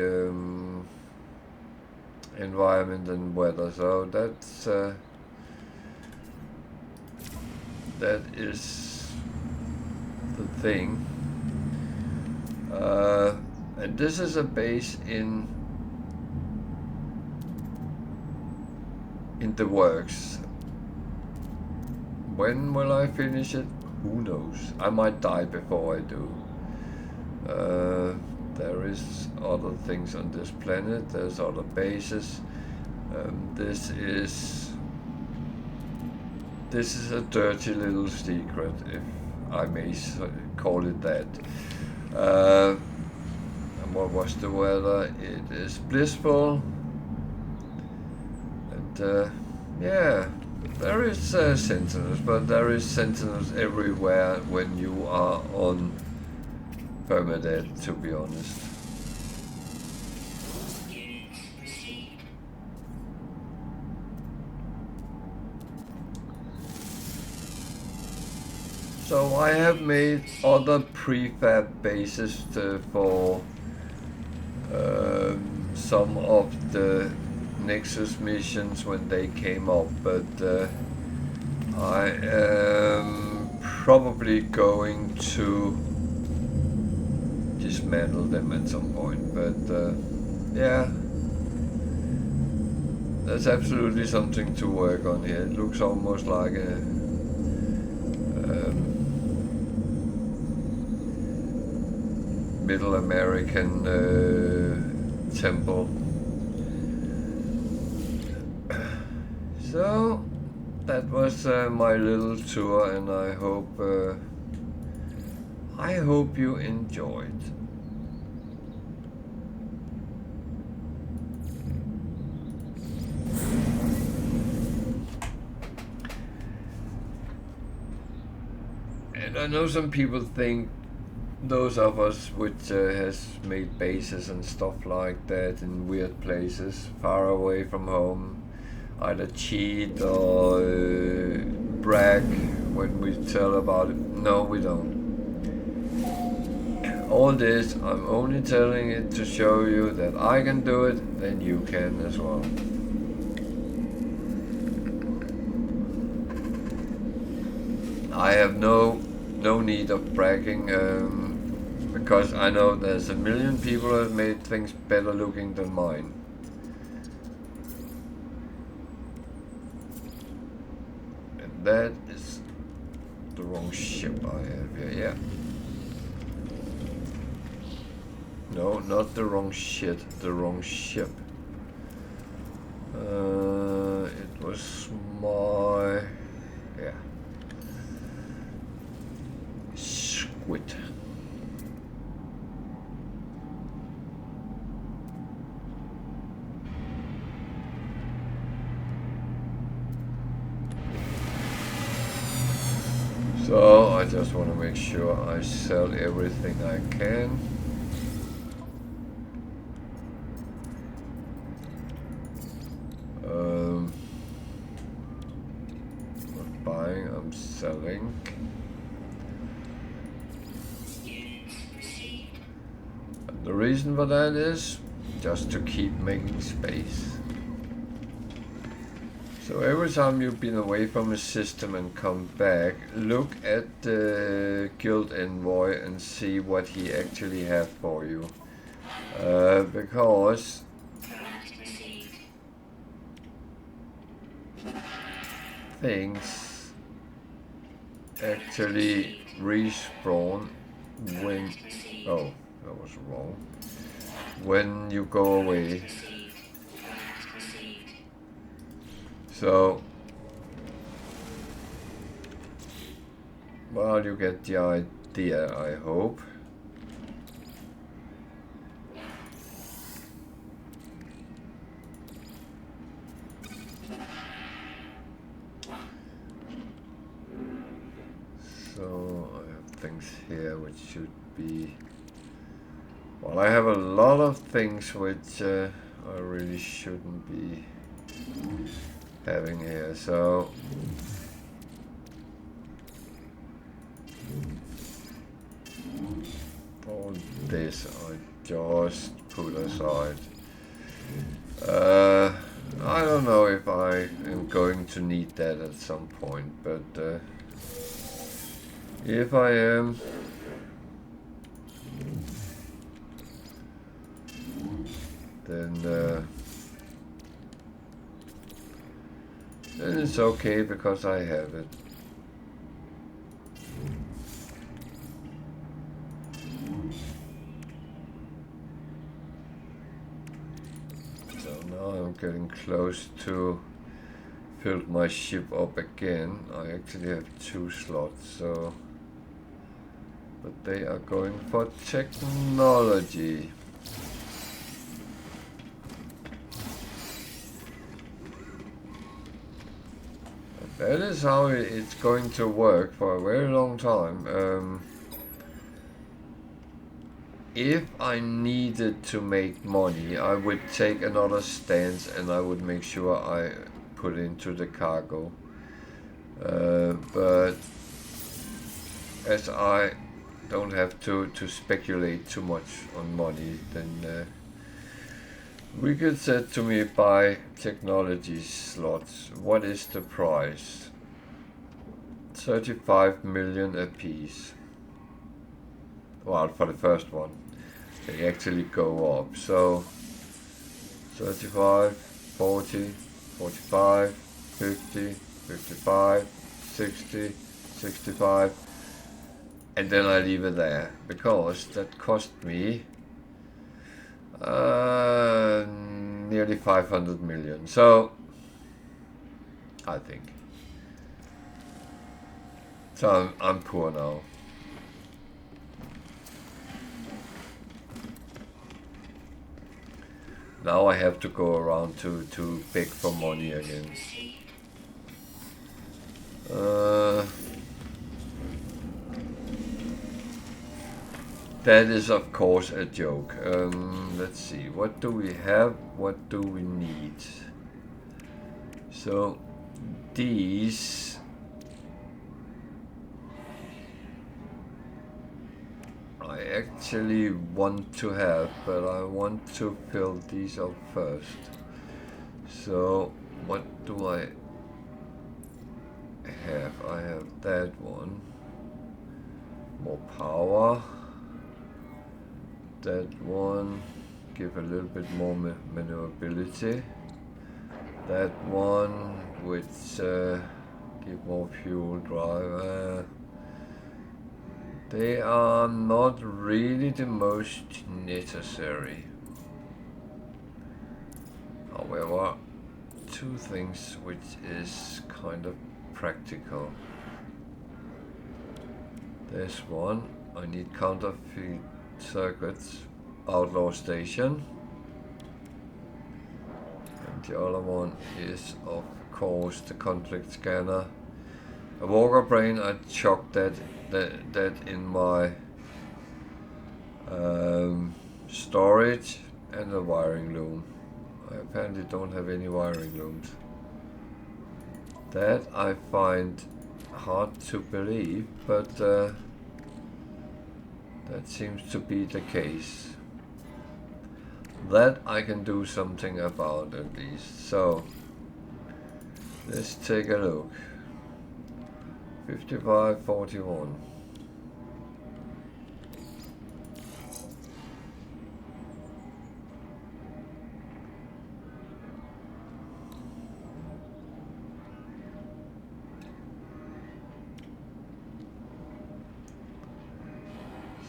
environment and weather, so that's that is the thing. And this is a base in the works. When will I finish it? Who knows? I might die before I do. There is other things on this planet. There's other bases. This is a dirty little secret, if I may call it that. And what was the weather? It is blissful. And yeah, there is sentinels, but there is sentinels everywhere when you are on Permadeath, to be honest. So I have made other prefab bases for some of the Nexus missions when they came up, but I am probably going to dismantle them at some point. But yeah, that's absolutely something to work on here. It looks almost like a Middle American temple. So that was my little tour, and I hope you enjoyed. And I know some people think those of us which has made bases and stuff like that in weird places far away from home either cheat or brag when we tell about it. No, we don't. All this, I'm only telling it to show you that I can do it, then you can as well. I have no no need of bragging, because I know there's a million people that made things better looking than mine. And that is the wrong ship I have here, yeah. No, not the wrong shit, the wrong ship. It was my... yeah. Squid. So I just want to make sure I sell everything I can. Not buying, I'm selling. And the reason for that is just to keep making space. So every time you've been away from a system and come back, look at the guild envoy and see what he actually has for you. Because things actually respawn when... oh, that was wrong. When you go away. So, well, you get the idea, I hope. So, I have things here which should be... well, I have a lot of things which I really shouldn't be having here, so all this I just put aside. I don't know if I am going to need that at some point, but if I am, then it's okay because I have it. So now I'm getting close to build my ship up again. I actually have 2 slots, so... but they are going for technology. That is how it's going to work for a very long time. If I needed to make money, I would take another stance and I would make sure I put into the cargo. But as I don't have to speculate too much on money, then we could set to me buy technology slots. What is the price? 35 million a piece. Well, for the first one. They actually go up. So 35, 40, 45, 50, 55, 60, 65. And then I leave it there. Because that cost me nearly 500 million. So I think. So I'm poor now. Now I have to go around to beg for money again. That is of course a joke. Let's see, what do we have? What do we need? So these I actually want to have, but I want to fill these up first. So what do I have? I have that one. more power. That one give a little bit more maneuverability. That one which give more fuel drive. They are not really the most necessary. However, two things which is kind of practical. There's one, I need counterfeit circuits, outlaw station. And the other one is of course the conflict scanner. A walker brain, I chucked that in my storage, and a wiring loom. I apparently don't have any wiring looms. That I find hard to believe, but that seems to be the case. That I can do something about at least. So let's take a look. 5541.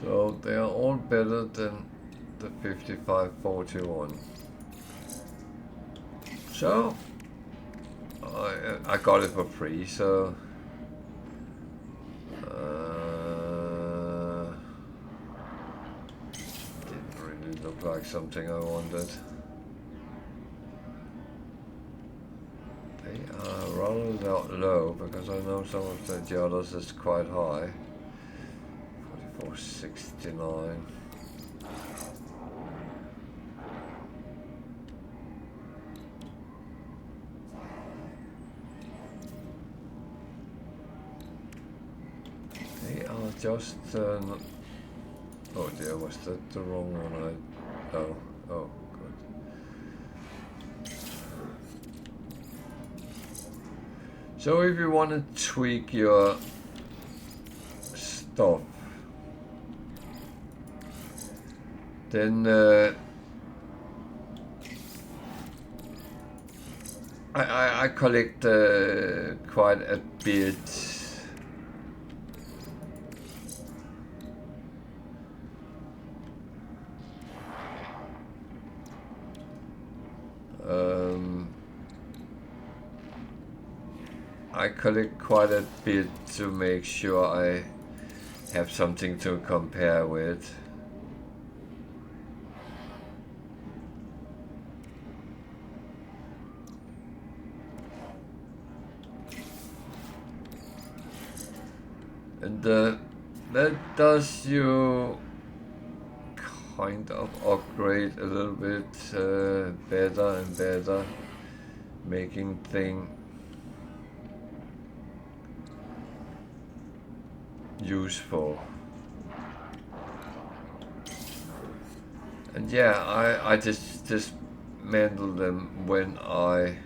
So they are all better than the 5541. So I got it for free, so didn't really look like something I wanted. They are rather low because I know some of the others is quite high. 4469. They are just oh dear, was that the wrong one? Oh good. So if you want to tweak your stuff, then I collect quite a bit. I collect quite a bit to make sure I have something to compare with. And that does you kind of upgrade a little bit better and better, making things useful. And yeah, I just dismantle them when I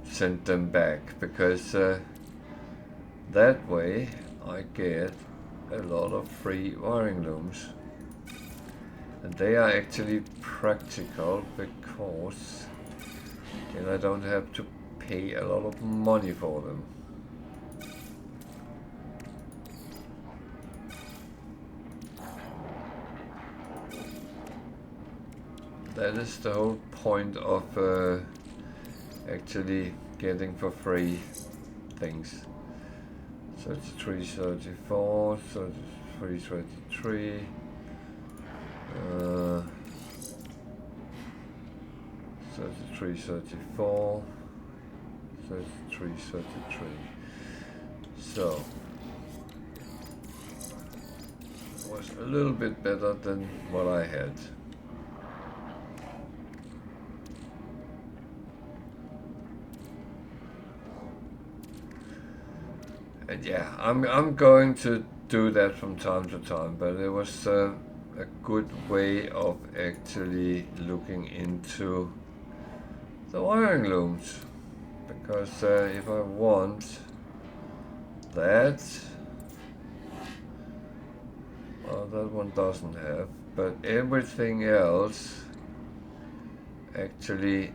send them back, because that way I get a lot of free wiring looms, and they are actually practical because then I don't have to pay a lot of money for them. That is the whole point of actually getting for free things. 33, 34, 33, 33. 33, 34. 33, 33. So it was a little bit better than what I had. And yeah, I'm going to do that from time to time, but it was a good way of actually looking into the wiring looms, because if I want that. Well, that one doesn't have, but everything else actually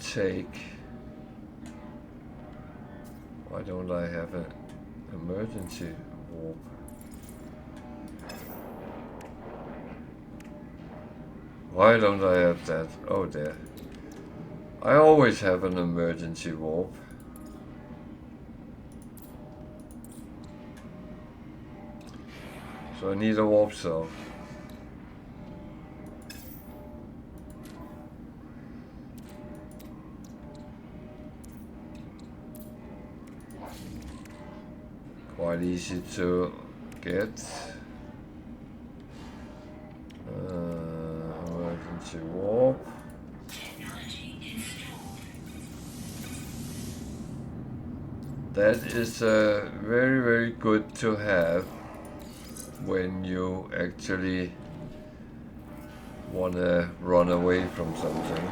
take. Why don't I have an emergency warp? Why don't I have that? Oh dear. I always have an emergency warp. So I need a warp cell. Quite easy to get. Emergency warp. That is very, very good to have when you actually want to run away from something.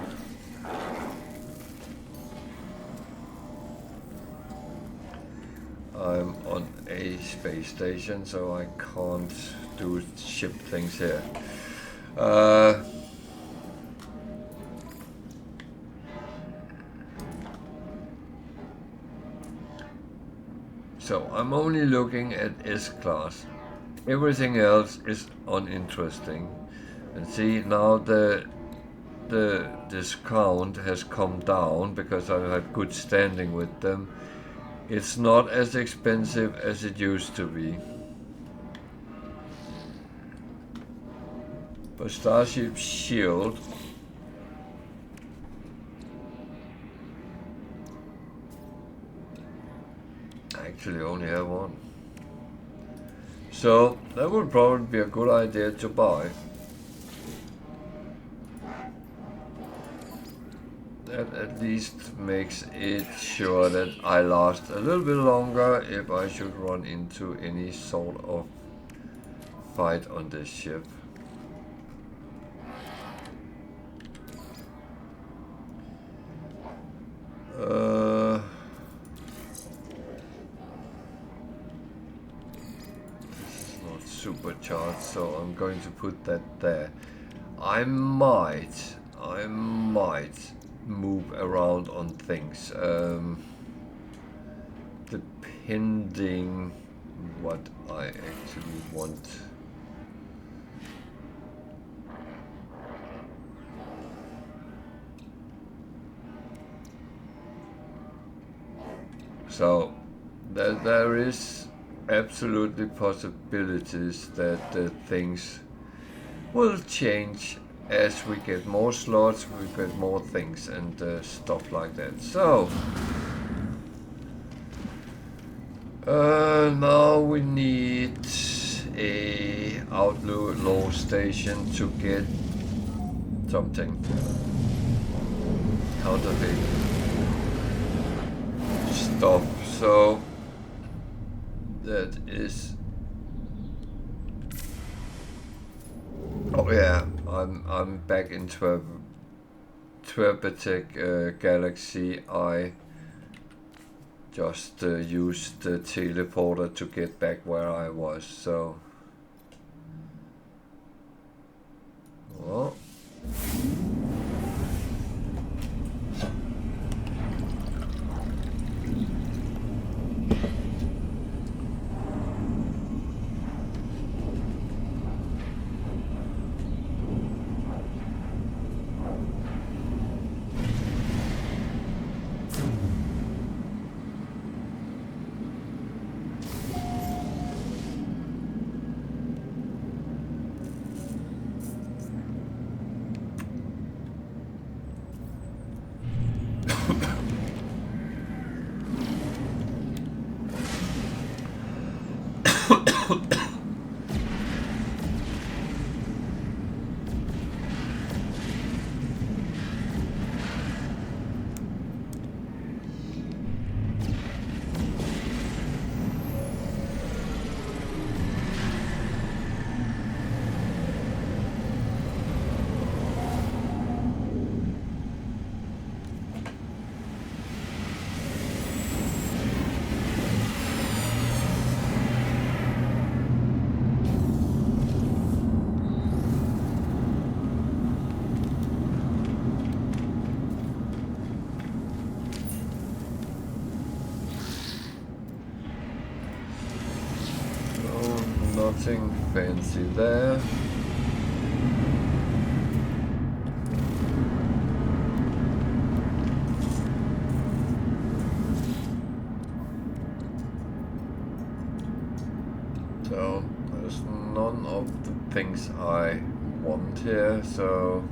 I'm on a space station, so I can't do ship things here. So I'm only looking at S-class. Everything else is uninteresting. And see, now the discount has come down because I have good standing with them. It's not as expensive as it used to be. But Starship Shield, I actually only have one. So that would probably be a good idea to buy. That at least makes it sure that I last a little bit longer if I should run into any sort of fight on this ship. This is not supercharged, so I'm going to put that there. I might move around on things, depending what I actually want. So there is absolutely possibilities that things will change as we get more slots, we get more things and stuff like that. So now we need a outlaw station to get something. Counterfeit stuff. So that is. Oh yeah, I'm back in Twerbetek galaxy. I just used the teleporter to get back where I was. So, well. nothing fancy there. So there's none of the things I want here, so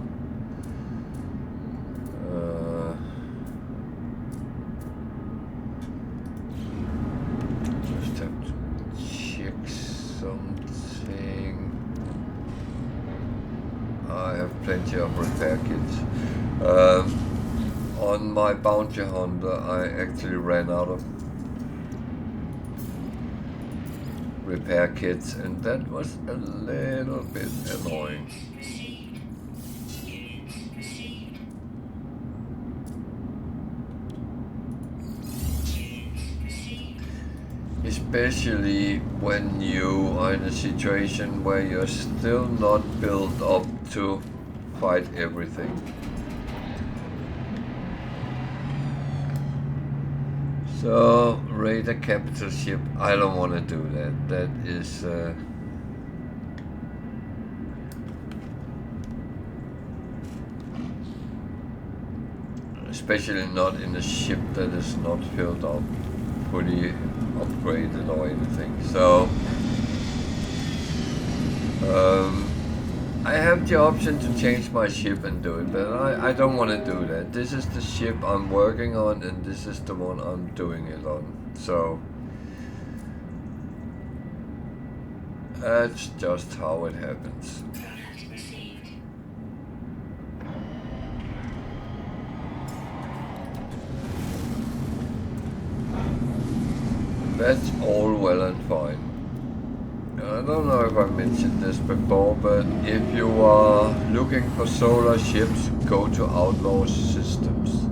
just have to check something. I have plenty of repair kits. On my bounty hunter I actually ran out of repair kits, and that was a little bit annoying. Especially when you are in a situation where you're still not built up to fight everything. So, raid a capital ship, I don't want to do that. That is... especially not in a ship that is not filled up, fully upgraded or anything. So, I have the option to change my ship and do it, but I don't want to do that. This is the ship I'm working on, and this is the one I'm doing it on. So that's just how it happens. That's all well and fine. I don't know if I mentioned this before, but if you are looking for solar ships, go to Outlaw Systems.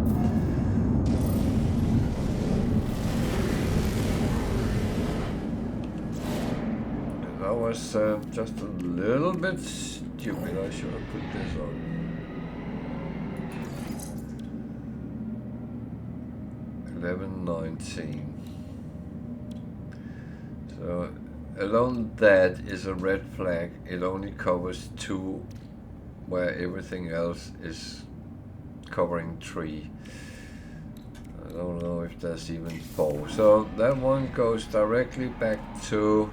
And I was just a little bit stupid. I should have put this on. $11.19. So alone that is a red flag. It only covers 2, where everything else is covering 3. I don't know if there's even 4. So that one goes directly back to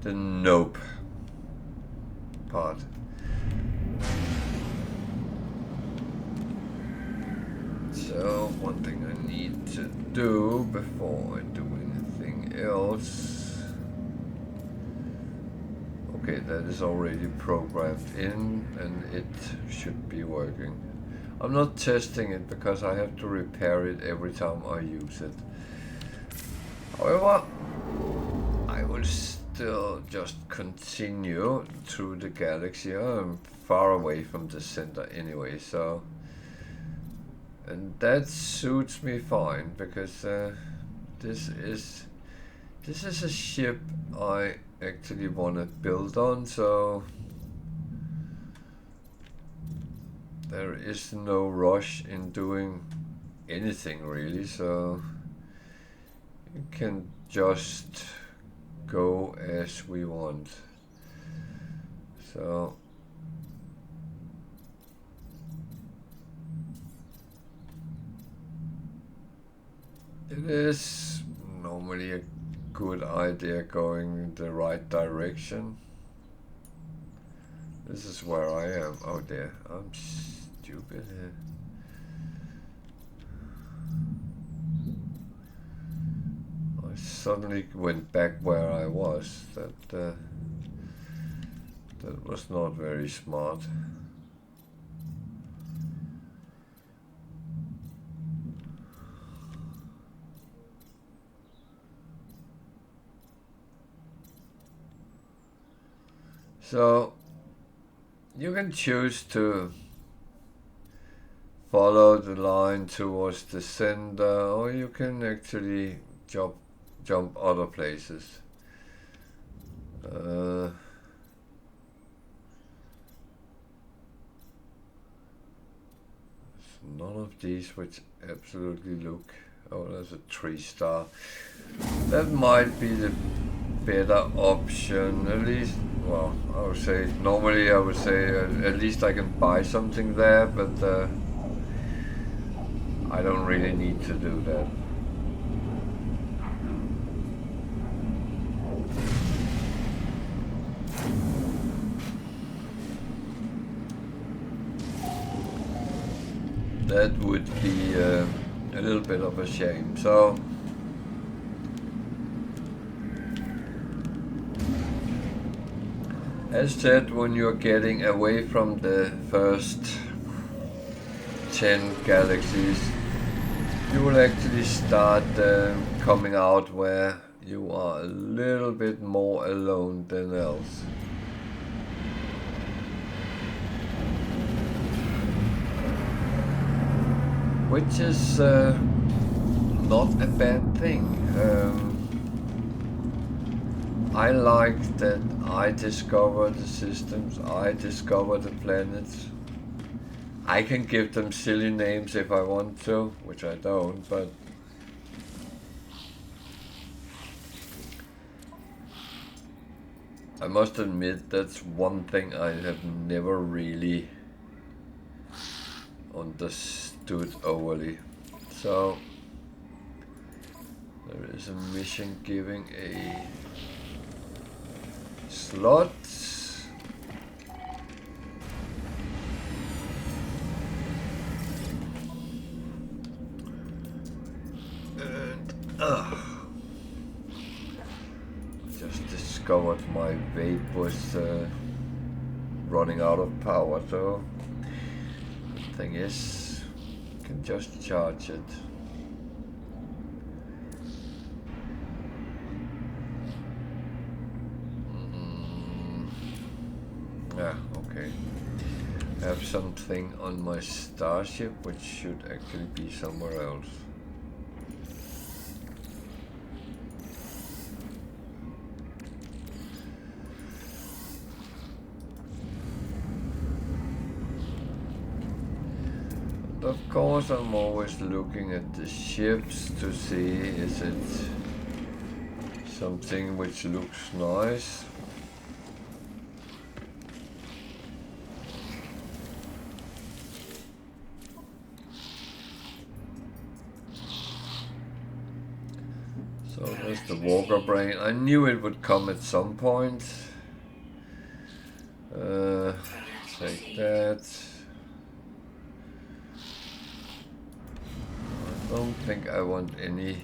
the nope part. So one thing I need to do before I do anything else. Okay, that is already programmed in and it should be working. I'm not testing it because I have to repair it every time I use it. However, I will still just continue through the galaxy. I'm far away from the center anyway, so... And that suits me fine, because this is a ship I actually want to build on, so there is no rush in doing anything really, so you can just go as we want. So it is normally a good idea going in the right direction. This is where I am. Oh dear, I'm stupid here. I suddenly went back where I was. That was not very smart. So you can choose to follow the line towards the center, or you can actually jump other places. None of these which absolutely look... Oh, there's a 3-star. That might be the better option. At least, well, I would say, normally I would say at least I can buy something there, but I don't really need to do that. That would be a little bit of a shame. So as said, when you're getting away from the first 10 galaxies, you will actually start coming out where you are a little bit more alone than else. Which is not a bad thing. I like that I discover the systems, I discover the planets. I can give them silly names if I want to, which I don't, but I must admit that's one thing I have never really understood overly. So there is a mission giving a slot. And just discovered my vape was running out of power, so the thing is, you can just charge it. Yeah, okay. I have something on my starship which should actually be somewhere else. And of course I'm always looking at the ships to see is it something which looks nice. So there's the Walker Brain. I knew it would come at some point. Take that. I don't think I want any.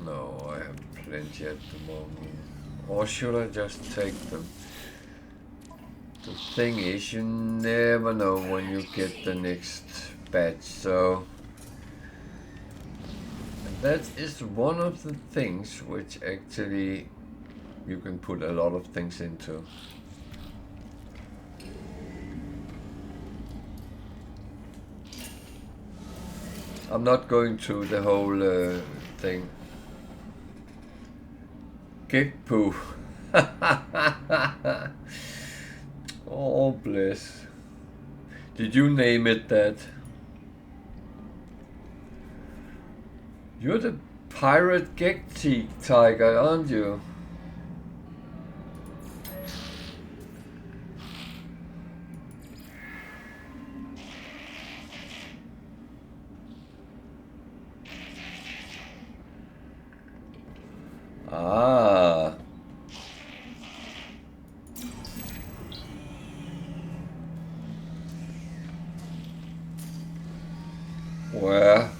No, I have plenty at the moment. Or should I just take them? The thing is, you never know when you get the next batch, so that is one of the things which actually you can put a lot of things into. I'm not going through the whole thing. Gig poo. Oh bless. Did you name it that? You're the pirate galaxy tiger, aren't you? Ah. Where?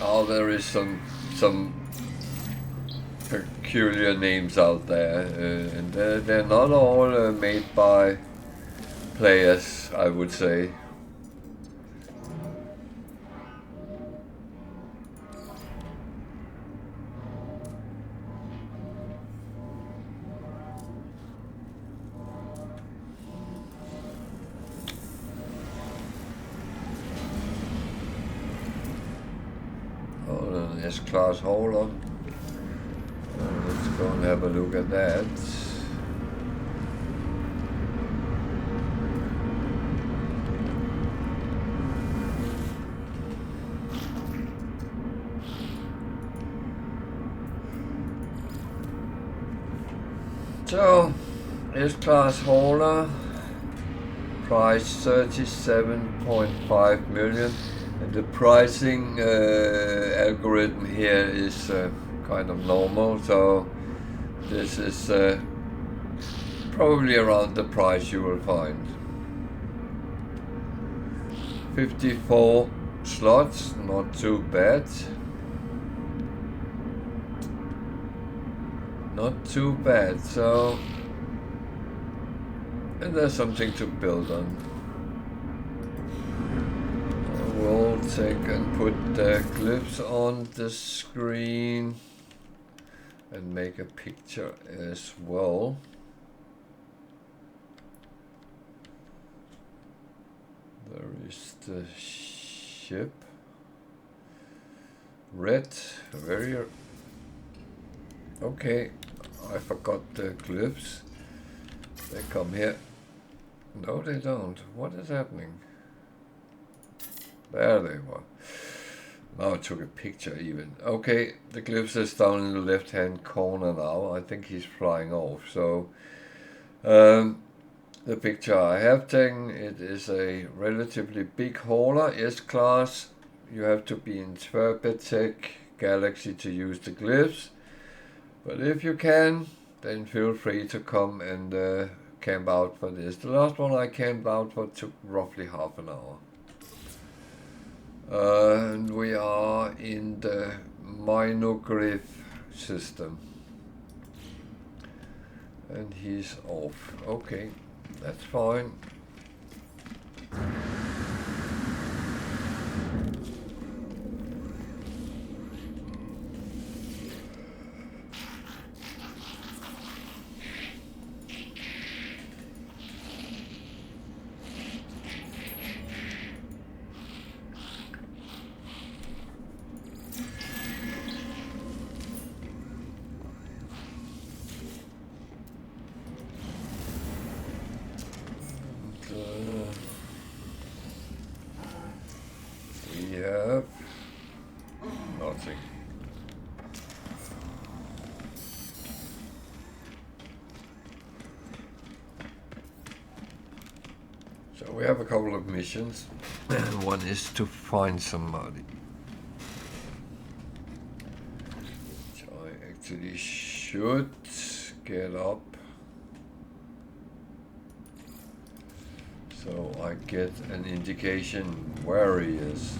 Oh, there is some peculiar names out there, and they're not all made by players, I would say. S-class hole on. Let's go and have a look at that. So, S-Class hauler, price 37.5 million, and the pricing algorithm here is kind of normal, so this is probably around the price you will find. 54 slots, not too bad. Not too bad, so, and there's something to build on. I will take and put the glyphs on the screen and make a picture as well. There is the ship. Red, very... Okay, I forgot the glyphs. They come here. No, they don't. What is happening? There they were. Now I took a picture even. Okay, the glyphs is down in the left hand corner now. I think he's flying off. So the picture I have taken, it is a relatively big hauler, S-Class. You have to be in Twerbetek Galaxy to use the glyphs. But if you can, then feel free to come and camp out for this. The last one I camped out for took roughly half an hour. And we are in the Minoglyph system. And he's off. Okay, that's fine. Yep. Nothing. So we have a couple of missions, and one is to find somebody. Which I actually should get up. So I get an indication where he is.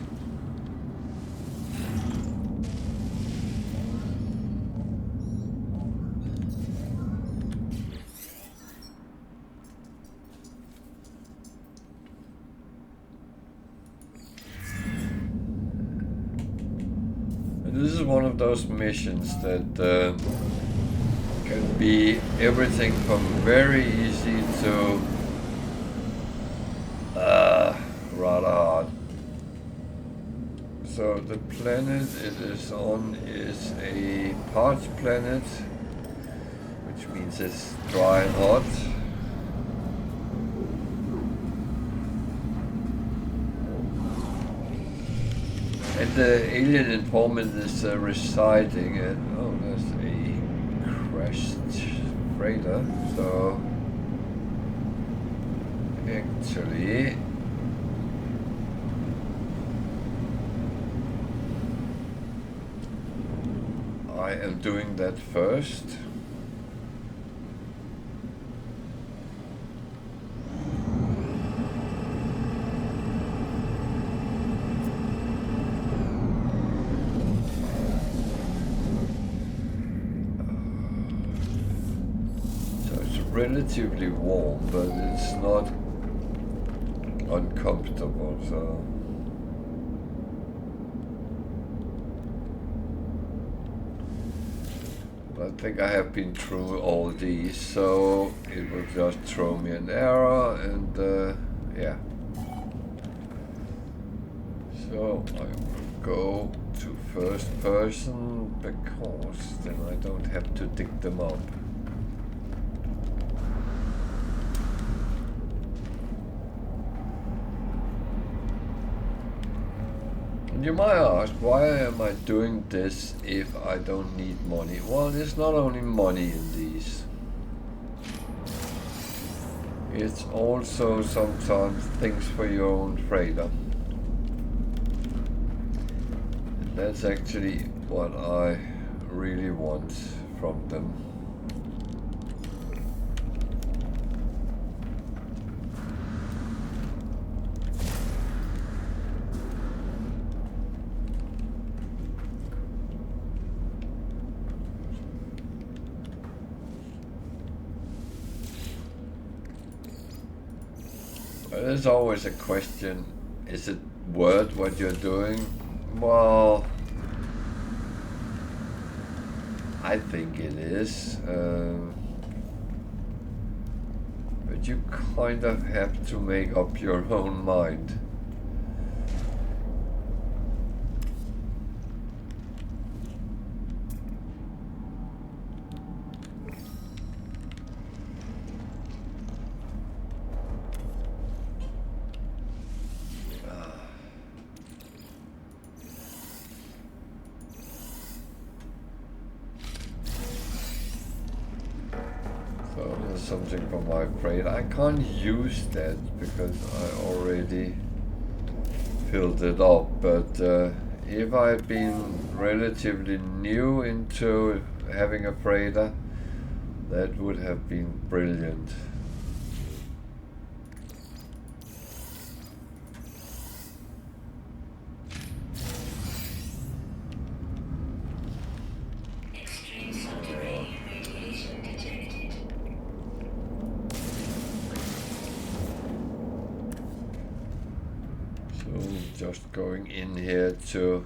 This is one of those missions that can be everything from very easy to rather hard. So the planet it is on is a parched planet, which means it's dry and hot. And the alien informant is residing at, oh, there's a crashed freighter, so actually I am doing that first. Relatively warm, but it's not uncomfortable, so I think I have been through all these, so it will just throw me an error, and yeah. So I will go to first person because then I don't have to dig them up. You might ask, why am I doing this if I don't need money? Well, there's not only money in these. It's also sometimes things for your own freighter. And that's actually what I really want from them. There's always a question, is it worth what you're doing? Well, I think it is, but you kind of have to make up your own mind. Something from my freighter. I can't use that because I already filled it up, but if I'd been relatively new into having a freighter, that would have been brilliant. Just going in here to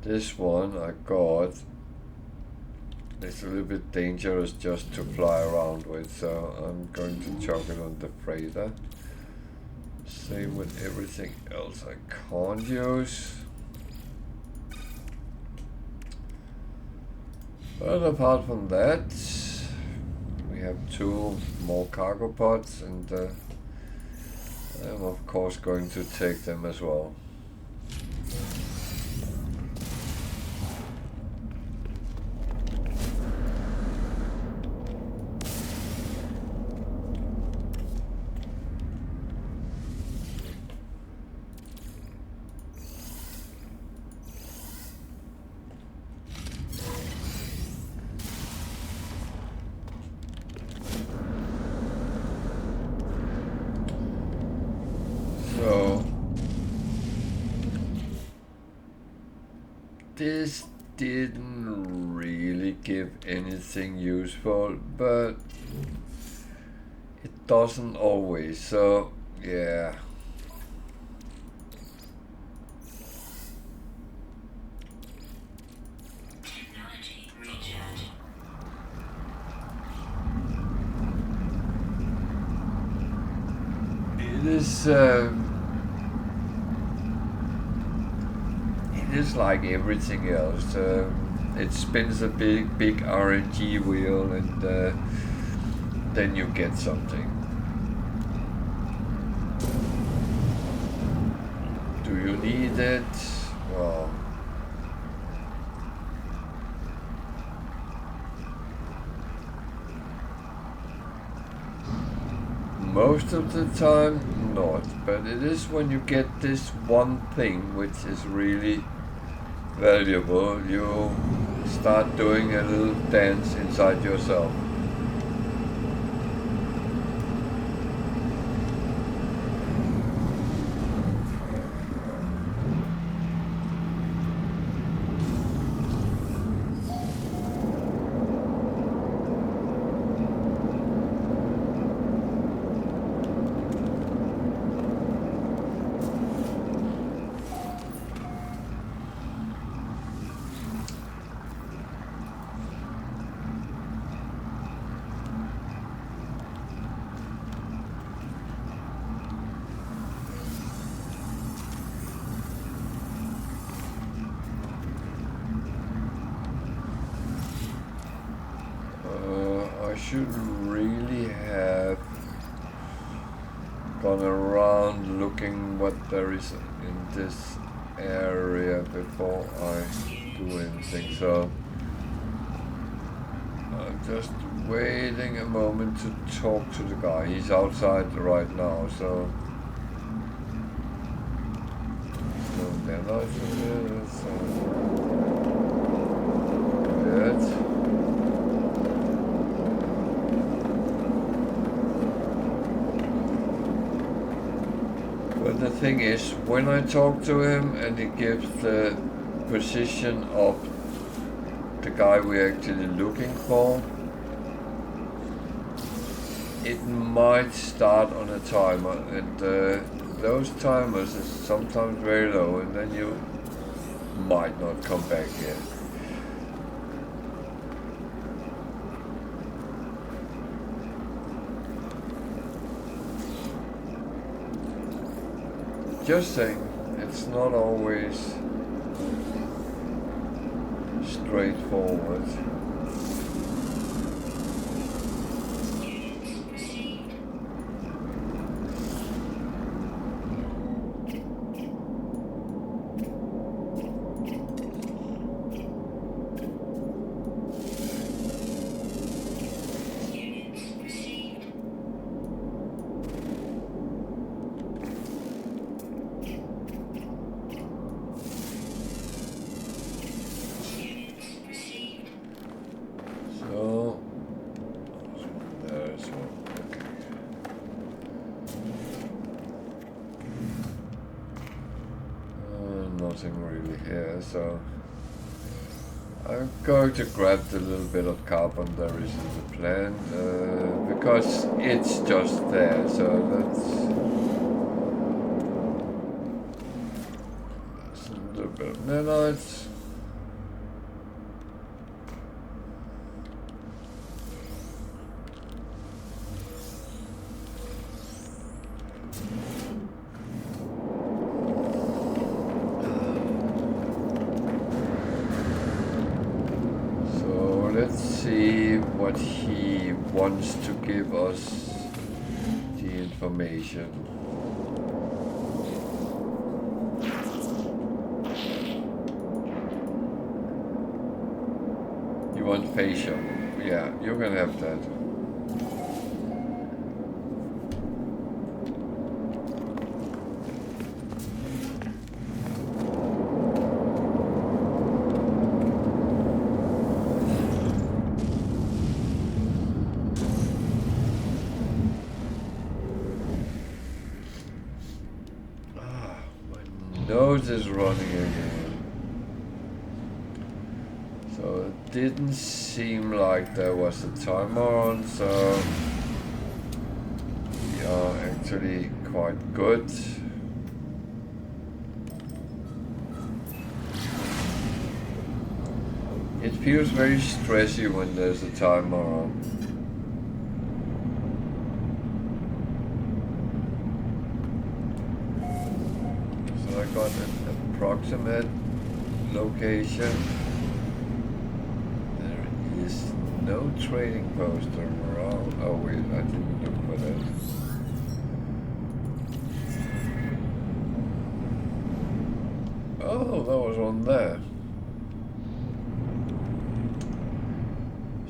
this one I got. It's a little bit dangerous just to fly around with, so I'm going to chuck it on the freighter. Same with everything else I can't use. But apart from that, we have 2 more cargo pods, and I'm of course going to take them as well. This didn't really give anything useful, but it doesn't always, so yeah. Technology recharge. It is like everything else. It spins a big RNG wheel, and then you get something. Do you need it? Well, most of the time not, but it is when you get this one thing which is really valuable, you start doing a little dance inside yourself. Should really have gone around looking what there is in this area before I do anything, so I'm just waiting a moment to talk to the guy. He's outside right now, so they're not good. But the thing is, when I talk to him and he gives the position of the guy we're actually looking for, it might start on a timer, and those timers is sometimes very low, and then you might not come back here. Just saying, it's not always straightforward. So I'm going to grab the little bit of carbon there is in the plan because it's just there. So that's a little bit of nanites. What he wants to give us the information. You want facial? Yeah, you can have that. Nose is running again. So it didn't seem like there was a timer on, so we are actually quite good. It feels very stressy when there's a timer on. Got an approximate location. There is no trading post around. Oh wait, I didn't look for that. Oh, that was on there.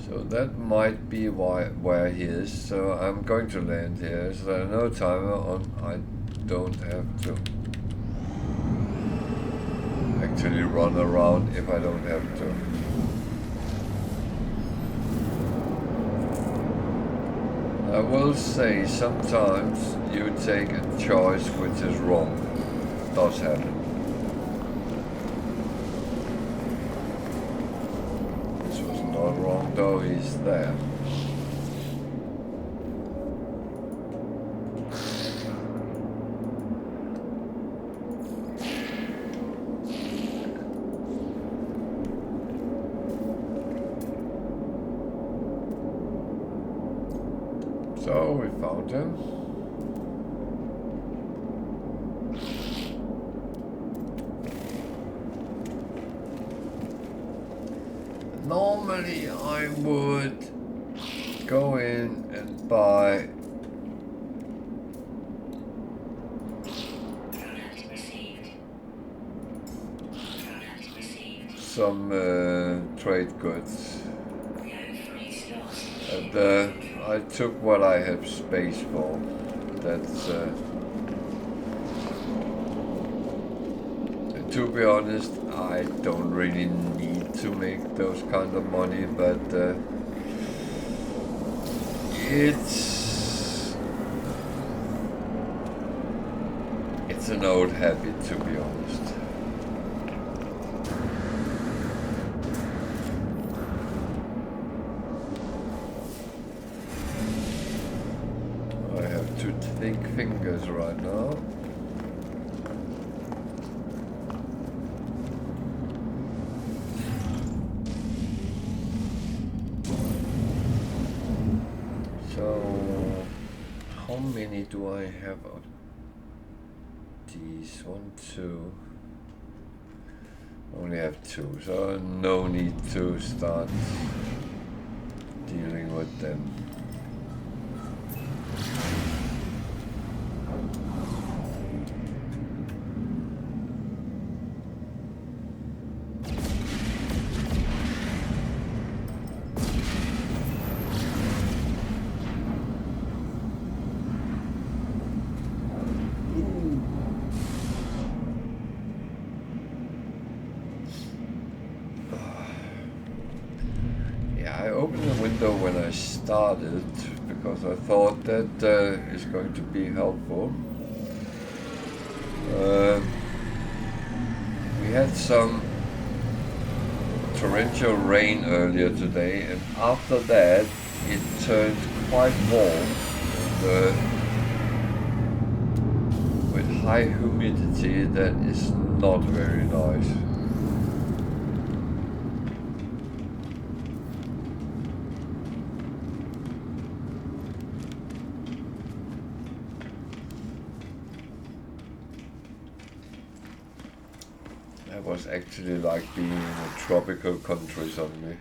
So that might be where he is. So I'm going to land here. So there are no timer on. I don't have to actually run around if I don't have to. I will say sometimes you take a choice which is wrong. It does happen. This was not wrong though, he's there. So we found him. Normally I would go in and buy some trade goods. But I took what I have space for. That's to be honest, I don't really need to make those kind of money, but it's an old habit, to be honest. I have two thick fingers right now. How many do I have of these? 1, 2. Only have 2, so no need to start dealing with them. When I started, because I thought that is going to be helpful. We had some torrential rain earlier today, and after that it turned quite warm, and with high humidity that is not very nice. Was actually like being in a tropical country suddenly.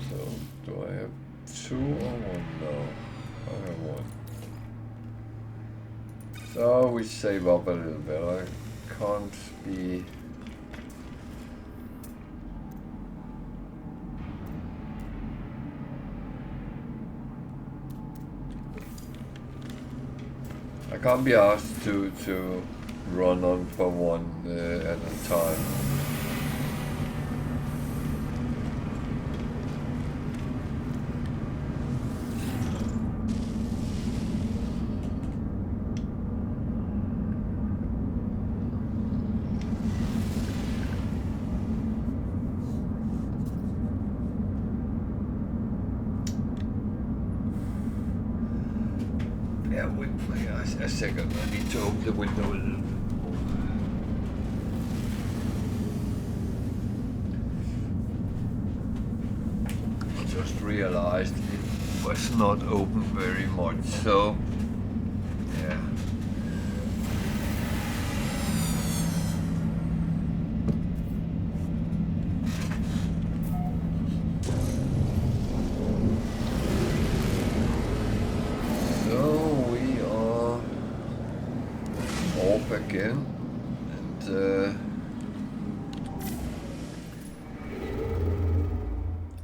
So, do I have 2 or 1 now? I have 1. So we save up a little bit. I can't be... I can't be asked to run on for 1 at a time. A second, I need to open the window a little bit more. I just realized it was not open very much, so yeah. Again, and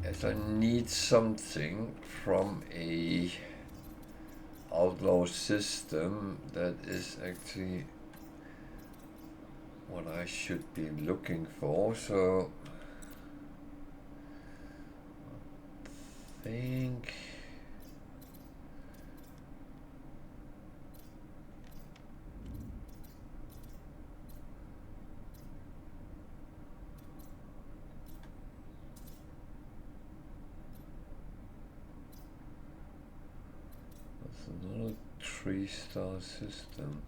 as I need something from a outlaw system, that is actually what I should be looking for, so I think another 3-star system.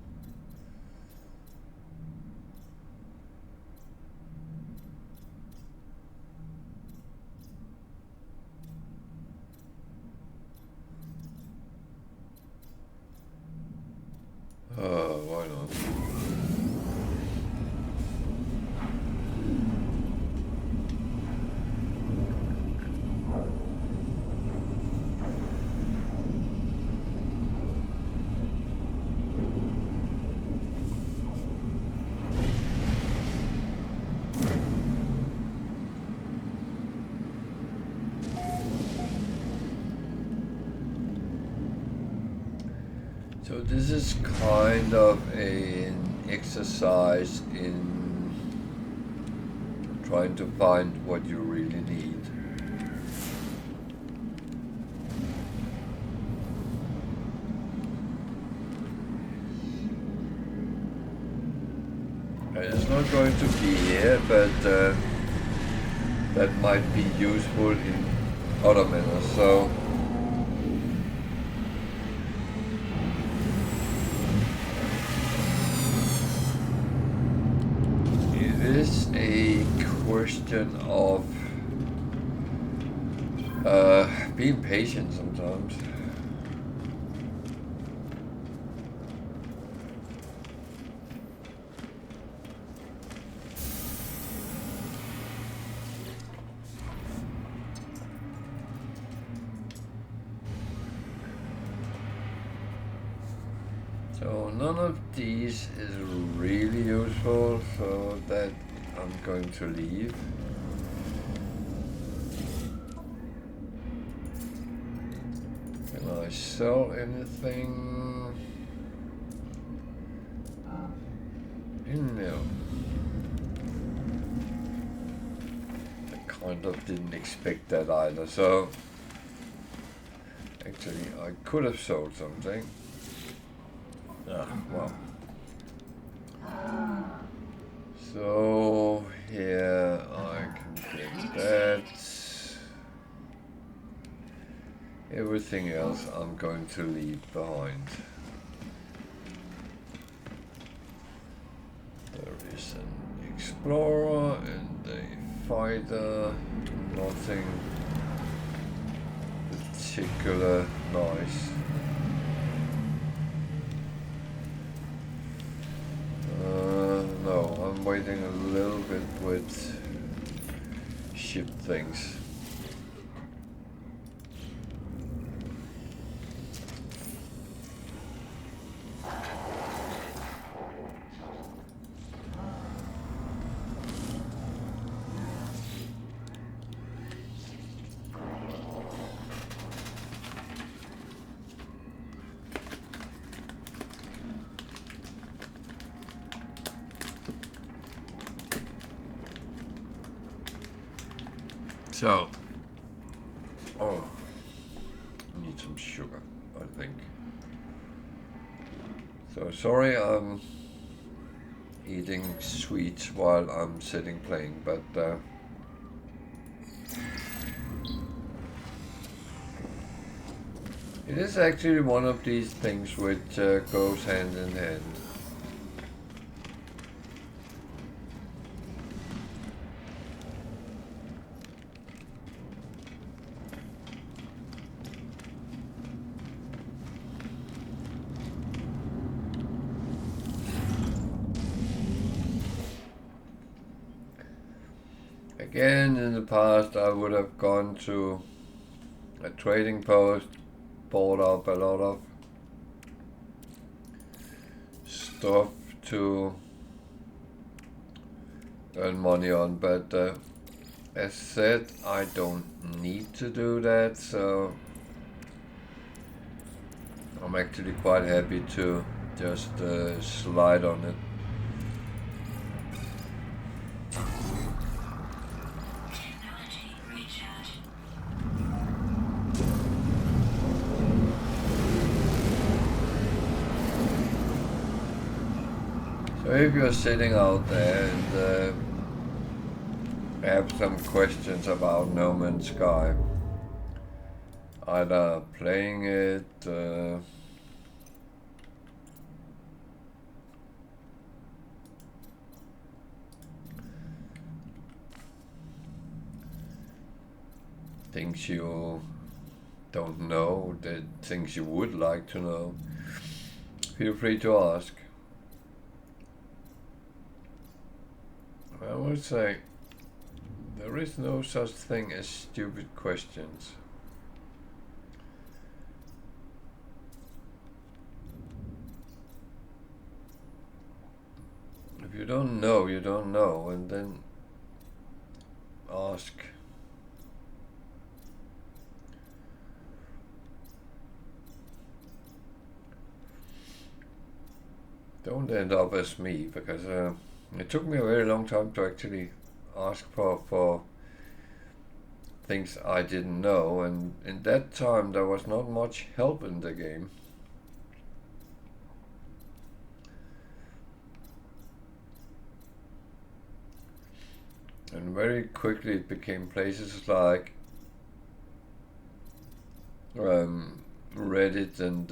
Why not? So this is kind of an exercise in trying to find what you really need. It's not going to be here, but that might be useful in other manners. So it is a question of being patient sometimes. So none of these is really useful, so that I'm going to leave. Can I sell anything? No. I kind of didn't expect that either, so actually I could have sold something. Well. So here I can get that. Everything else I'm going to leave behind. There is an explorer and a fighter. Nothing particular nice. No, I'm waiting a little bit with ship things. So, I need some sugar, I think. So sorry I'm eating sweets while I'm sitting playing, but it is actually one of these things which goes hand in hand. Again, in the past I would have gone to a trading post, bought up a lot of stuff to earn money on, but as said, I don't need to do that, so I'm actually quite happy to just slide on it. Technology recharge. So if you're sitting out there and have some questions about No Man's Sky, either playing it, things you don't know, the things you would like to know, feel free to ask. I would say there is no such thing as stupid questions. If you don't know, you don't know, and then ask. don't end up as me, because it took me a very long time to actually ask for things I didn't know, and in that time there was not much help in the game. And very quickly it became places like Reddit and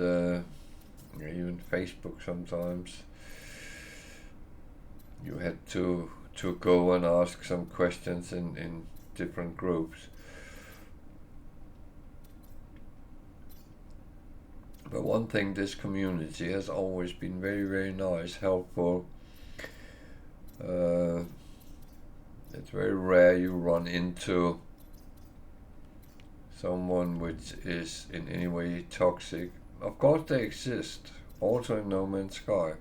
even Facebook sometimes. You had to go and ask some questions in different groups. But one thing, this community has always been very, very nice, helpful. It's very rare you run into someone which is in any way toxic. Of course they exist, also in No Man's Sky.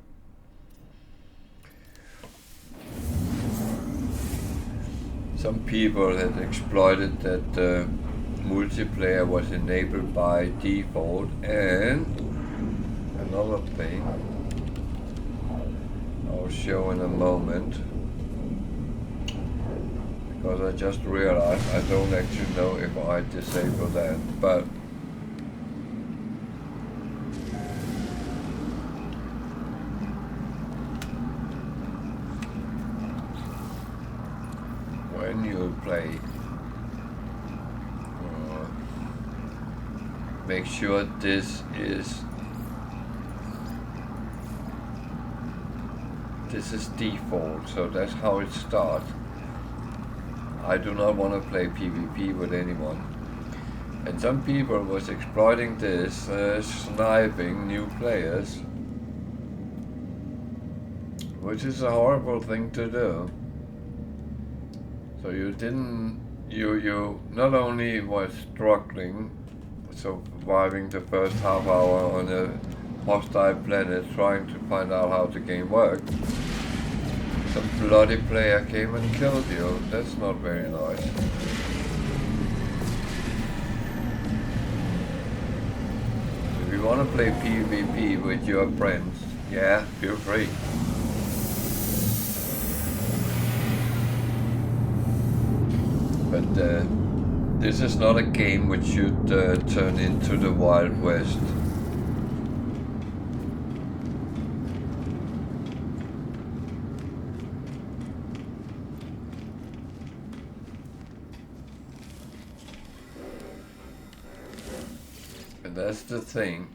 Some people had exploited that multiplayer was enabled by default, and another thing I'll show in a moment, because I just realized I don't actually know if I disable that, but when you play, make sure this is default, so that's how it starts. I do not want to play PvP with anyone, and some people was exploiting this, sniping new players, which is a horrible thing to do. So you not only was struggling, surviving the first half hour on a hostile planet trying to find out how the game worked, some bloody player came and killed you. That's not very nice. If you want to play PvP with your friends, yeah, feel free. But this is not a game which should turn into the Wild West. And that's the thing,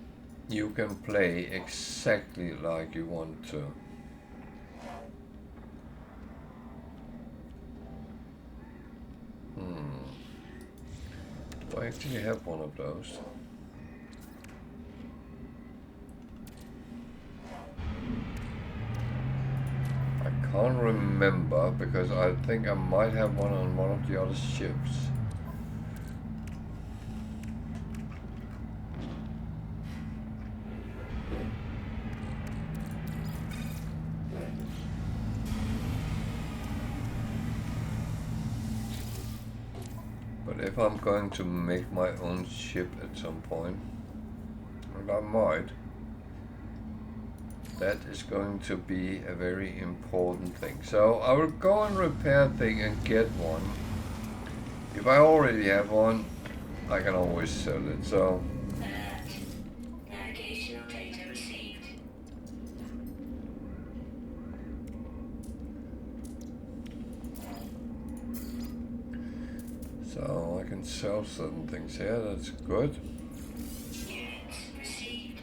you can play exactly like you want to. Do I actually have one of those? I can't remember, because I think I might have one on one of the other ships. But if I'm going to make my own ship at some point, and I might, that is going to be a very important thing. So I will go and repair thing and get one. If I already have one, I can always sell it. So Navigational data received. I can sell certain things here. That's good. Units received.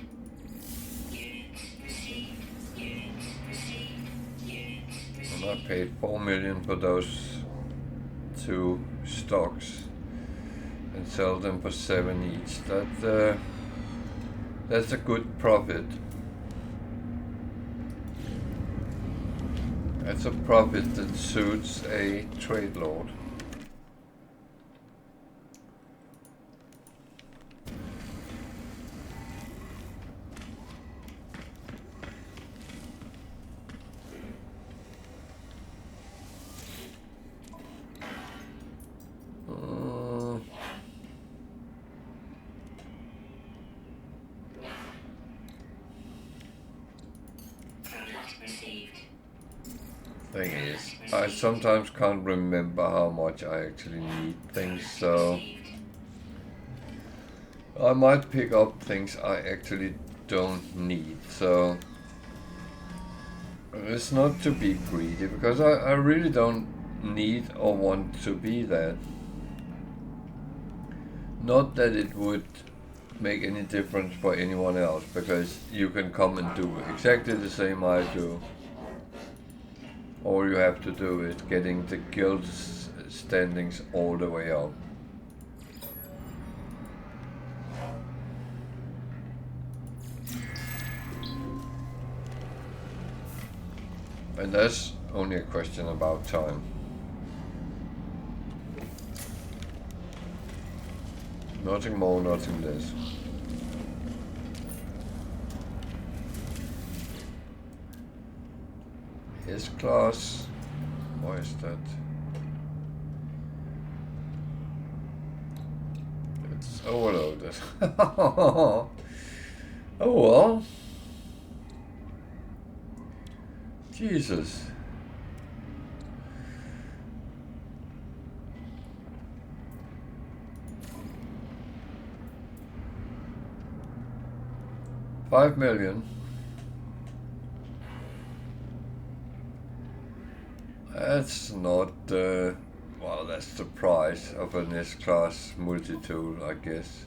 Units received. Units received. Units received. And I paid 4 million for those 2 stocks and sell them for 7 each. That's a good profit. That's a profit that suits a trade lord. Thing is, I sometimes can't remember how much I actually need things, so I might pick up things I actually don't need, so it's not to be greedy, because I really don't need or want to be that. Not that it would make any difference for anyone else, because you can come and do exactly the same I do. All you have to do is getting the guild standings all the way up. And that's only a question about time. Nothing more, nothing less. S-class. Why is that? It's overloaded. Oh well. Jesus. $5 million. That's not, well, that's the price of an S-class multi-tool, I guess.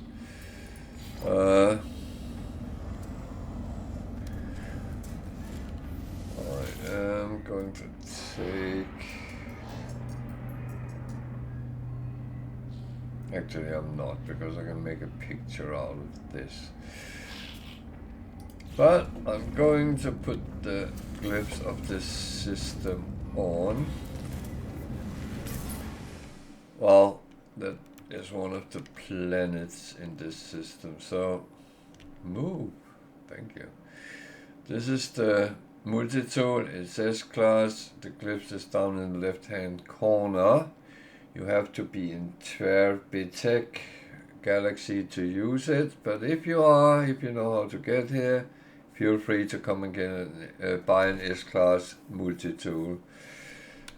Alright, I'm going to take... Actually, I'm not, because I can make a picture out of this. But I'm going to put the glyphs of this system on. Well, that is one of the planets in this system, so move. Thank you. This is the multi-tool. It says class. The glyphs is down in the left hand corner. You have to be in Twerbetek galaxy to use it, but if you know how to get here, feel free to come and get buy an S-class multi-tool.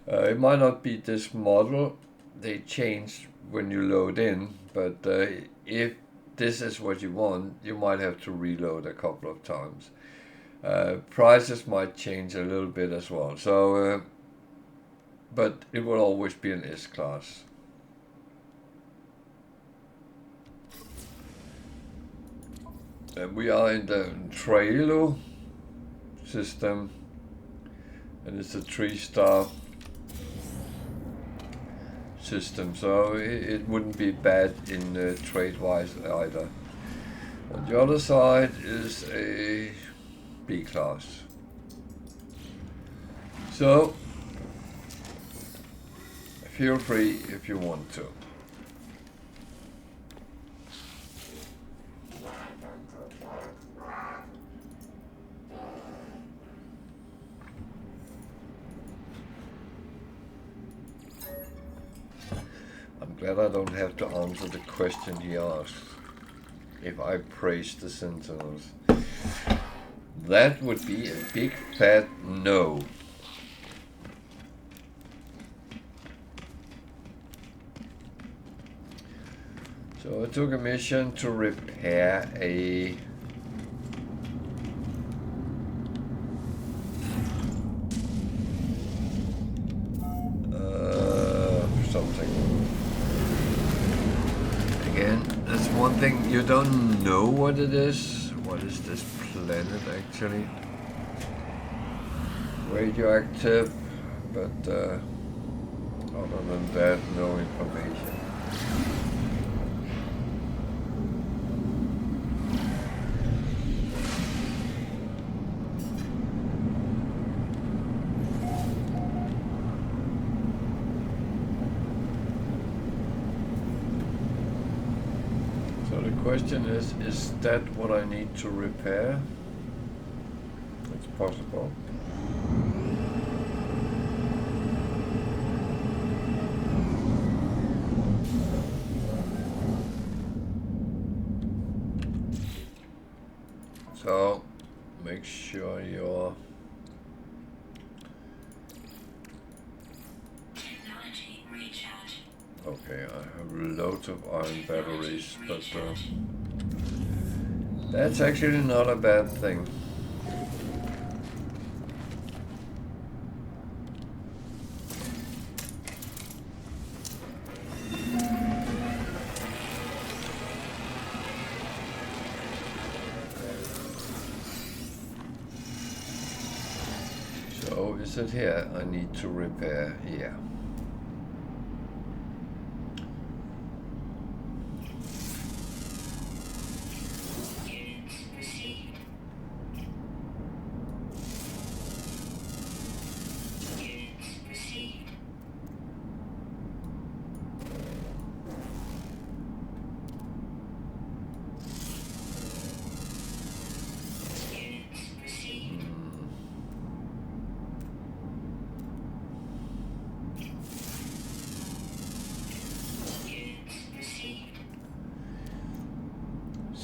It might not be this model. They changed when you load in, but if this is what you want, you might have to reload a couple of times. Prices might change a little bit as well, so but it will always be an S-class. We are in the Trailu system, and it's a 3-star system, so it wouldn't be bad in trade-wise either. On the other side is a B-class. So feel free if you want to. I'm glad I don't have to answer the question he asked. If I praise the Sentinels. That would be a big fat no. So I took a mission to repair a something. Again, that's one thing, you don't know what it is. What is this planet actually? Radioactive, but other than that, no information. The question is that what I need to repair? It's possible. So make sure your have loads of iron batteries, but that's actually not a bad thing. So is it here I need to repair? Yeah.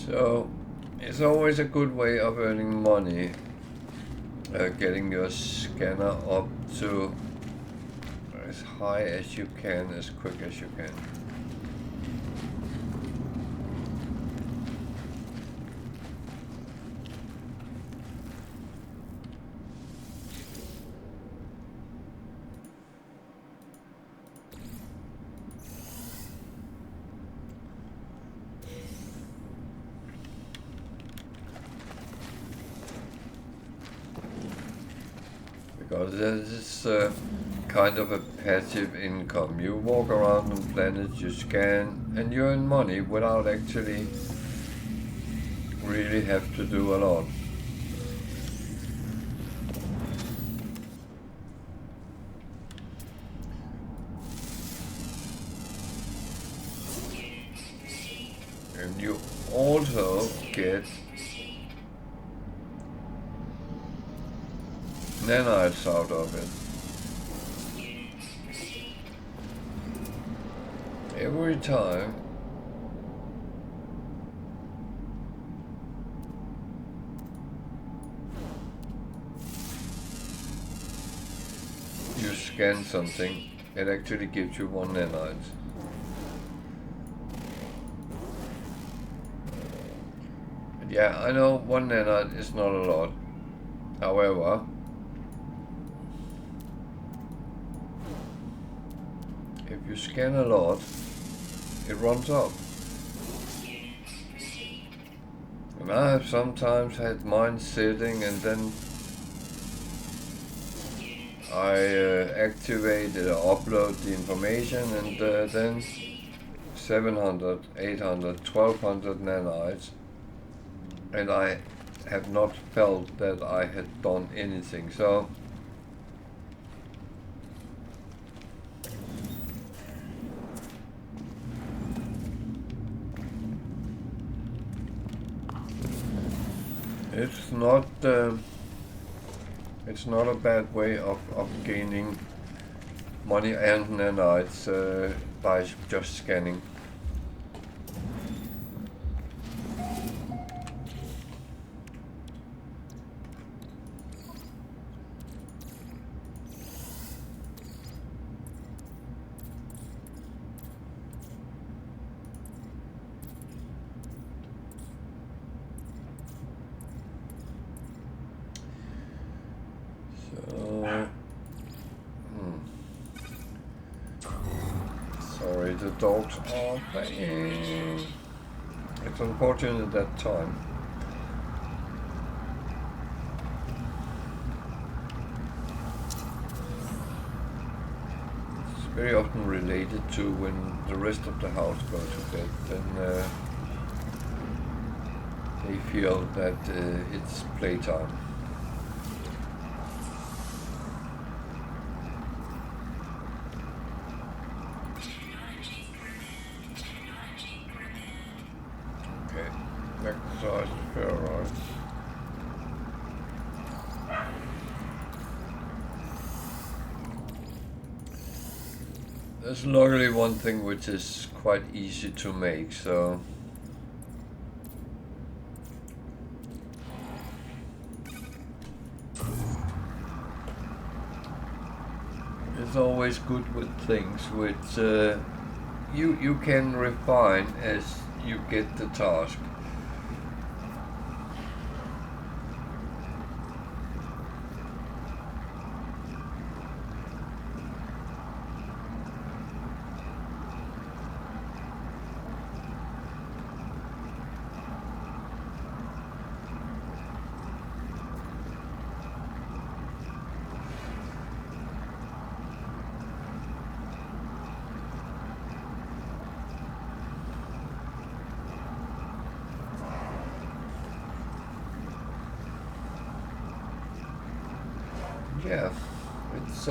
So it's always a good way of earning money, getting your scanner up to as high as you can, as quick as you can. Because this is kind of a passive income. You walk around on planets, you scan, and you earn money without actually really have to do a lot. And you also get nanites out of it. Every time you scan something, it actually gives you 1 nanite. Yeah, I know 1 nanite is not a lot. However, if you scan a lot, it runs up. And I have sometimes had mine sitting, and then I activate upload the information, and then 700, 800, 1200 nanites, and I have not felt that I had done anything. So it's not a bad way of gaining money and nanites by just scanning. Sorry, the dogs are playing. It's unfortunate that time. It's very often related to when the rest of the house go to bed, then they feel that it's playtime. Exercise ferrites. There's luckily one thing which is quite easy to make, so it's always good with things which you can refine as you get the task. Yeah, it's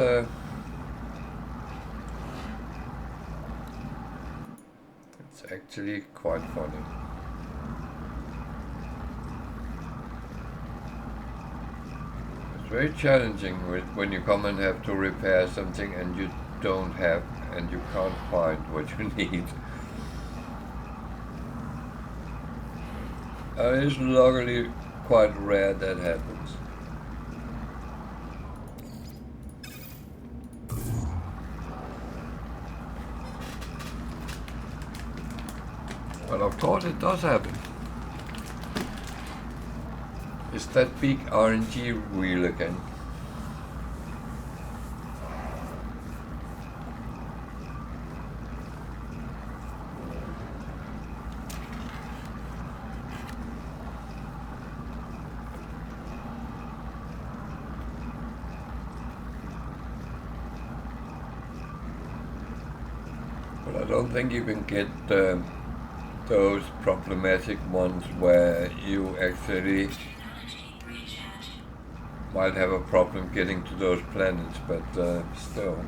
actually quite funny. It's very challenging when you come and have to repair something and you don't have and you can't find what you need. It's luckily quite rare that happens. But of course it does happen. It's that big RNG wheel again. But I don't think you can get those problematic ones where you actually might have a problem getting to those planets, but still.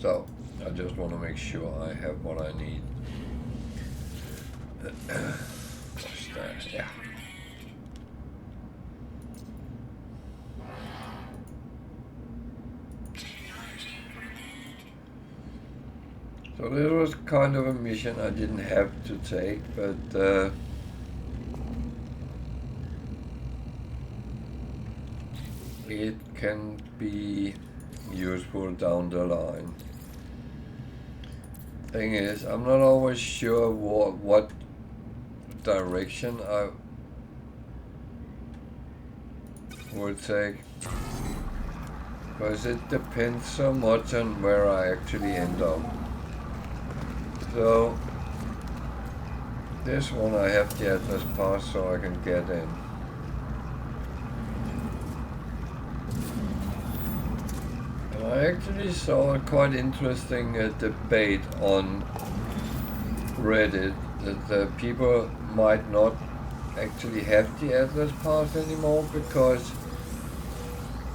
So, I just want to make sure I have what I need. Just that, yeah. So this was kind of a mission I didn't have to take, but it can be useful down the line. Thing is, I'm not always sure what direction I would take, because it depends so much on where I actually end up. So this one I have the Atlas pass so I can get in. I actually saw a quite interesting debate on Reddit that the people might not actually have the Atlas Pass anymore because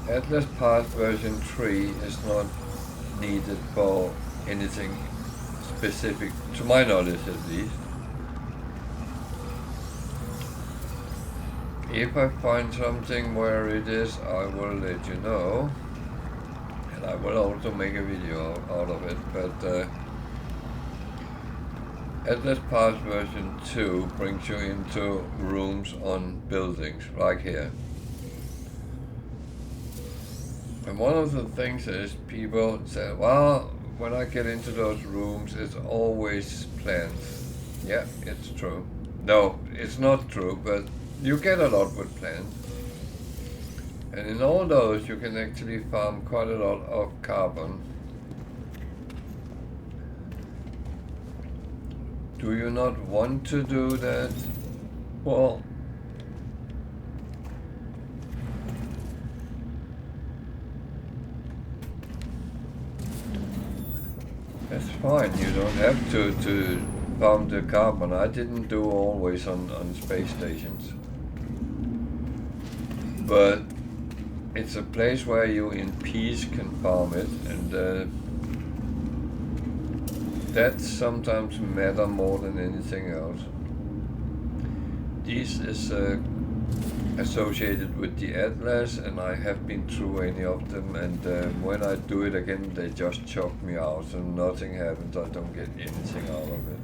Atlas Pass version 3 is not needed for anything specific, to my knowledge at least. If I find something where it is, I will let you know. I will also make a video out of it, but Atlas Pass version 2 brings you into rooms on buildings, like here. And one of the things is people say, well, when I get into those rooms, it's always plants. Yeah, it's true. No, it's not true, but you get a lot with plants. And in all those, you can actually farm quite a lot of carbon. Do you not want to do that? Well, that's fine. You don't have to farm the carbon. I didn't do always on space stations. But it's a place where you in peace can farm it, and that sometimes matter more than anything else. This is associated with the Atlas, and I have been through any of them, and when I do it again they just chop me out, so nothing happens, I don't get anything out of it.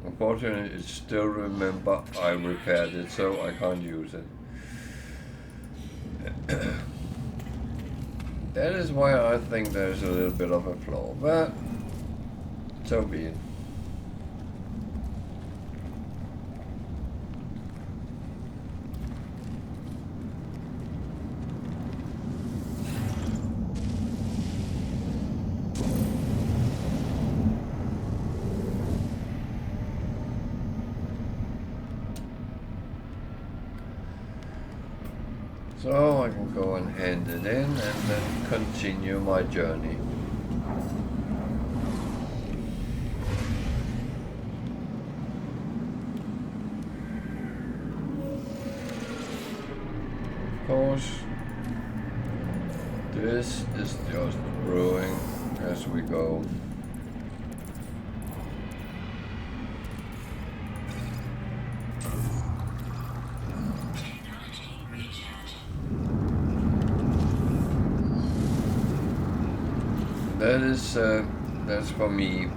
Unfortunately, it still remember I repaired it, so I can't use it. That is why I think there's a little bit of a flaw, but so be it. So I can go and hand it in and then continue my journey. Of course, this is just brewing as we go. That is, that's for me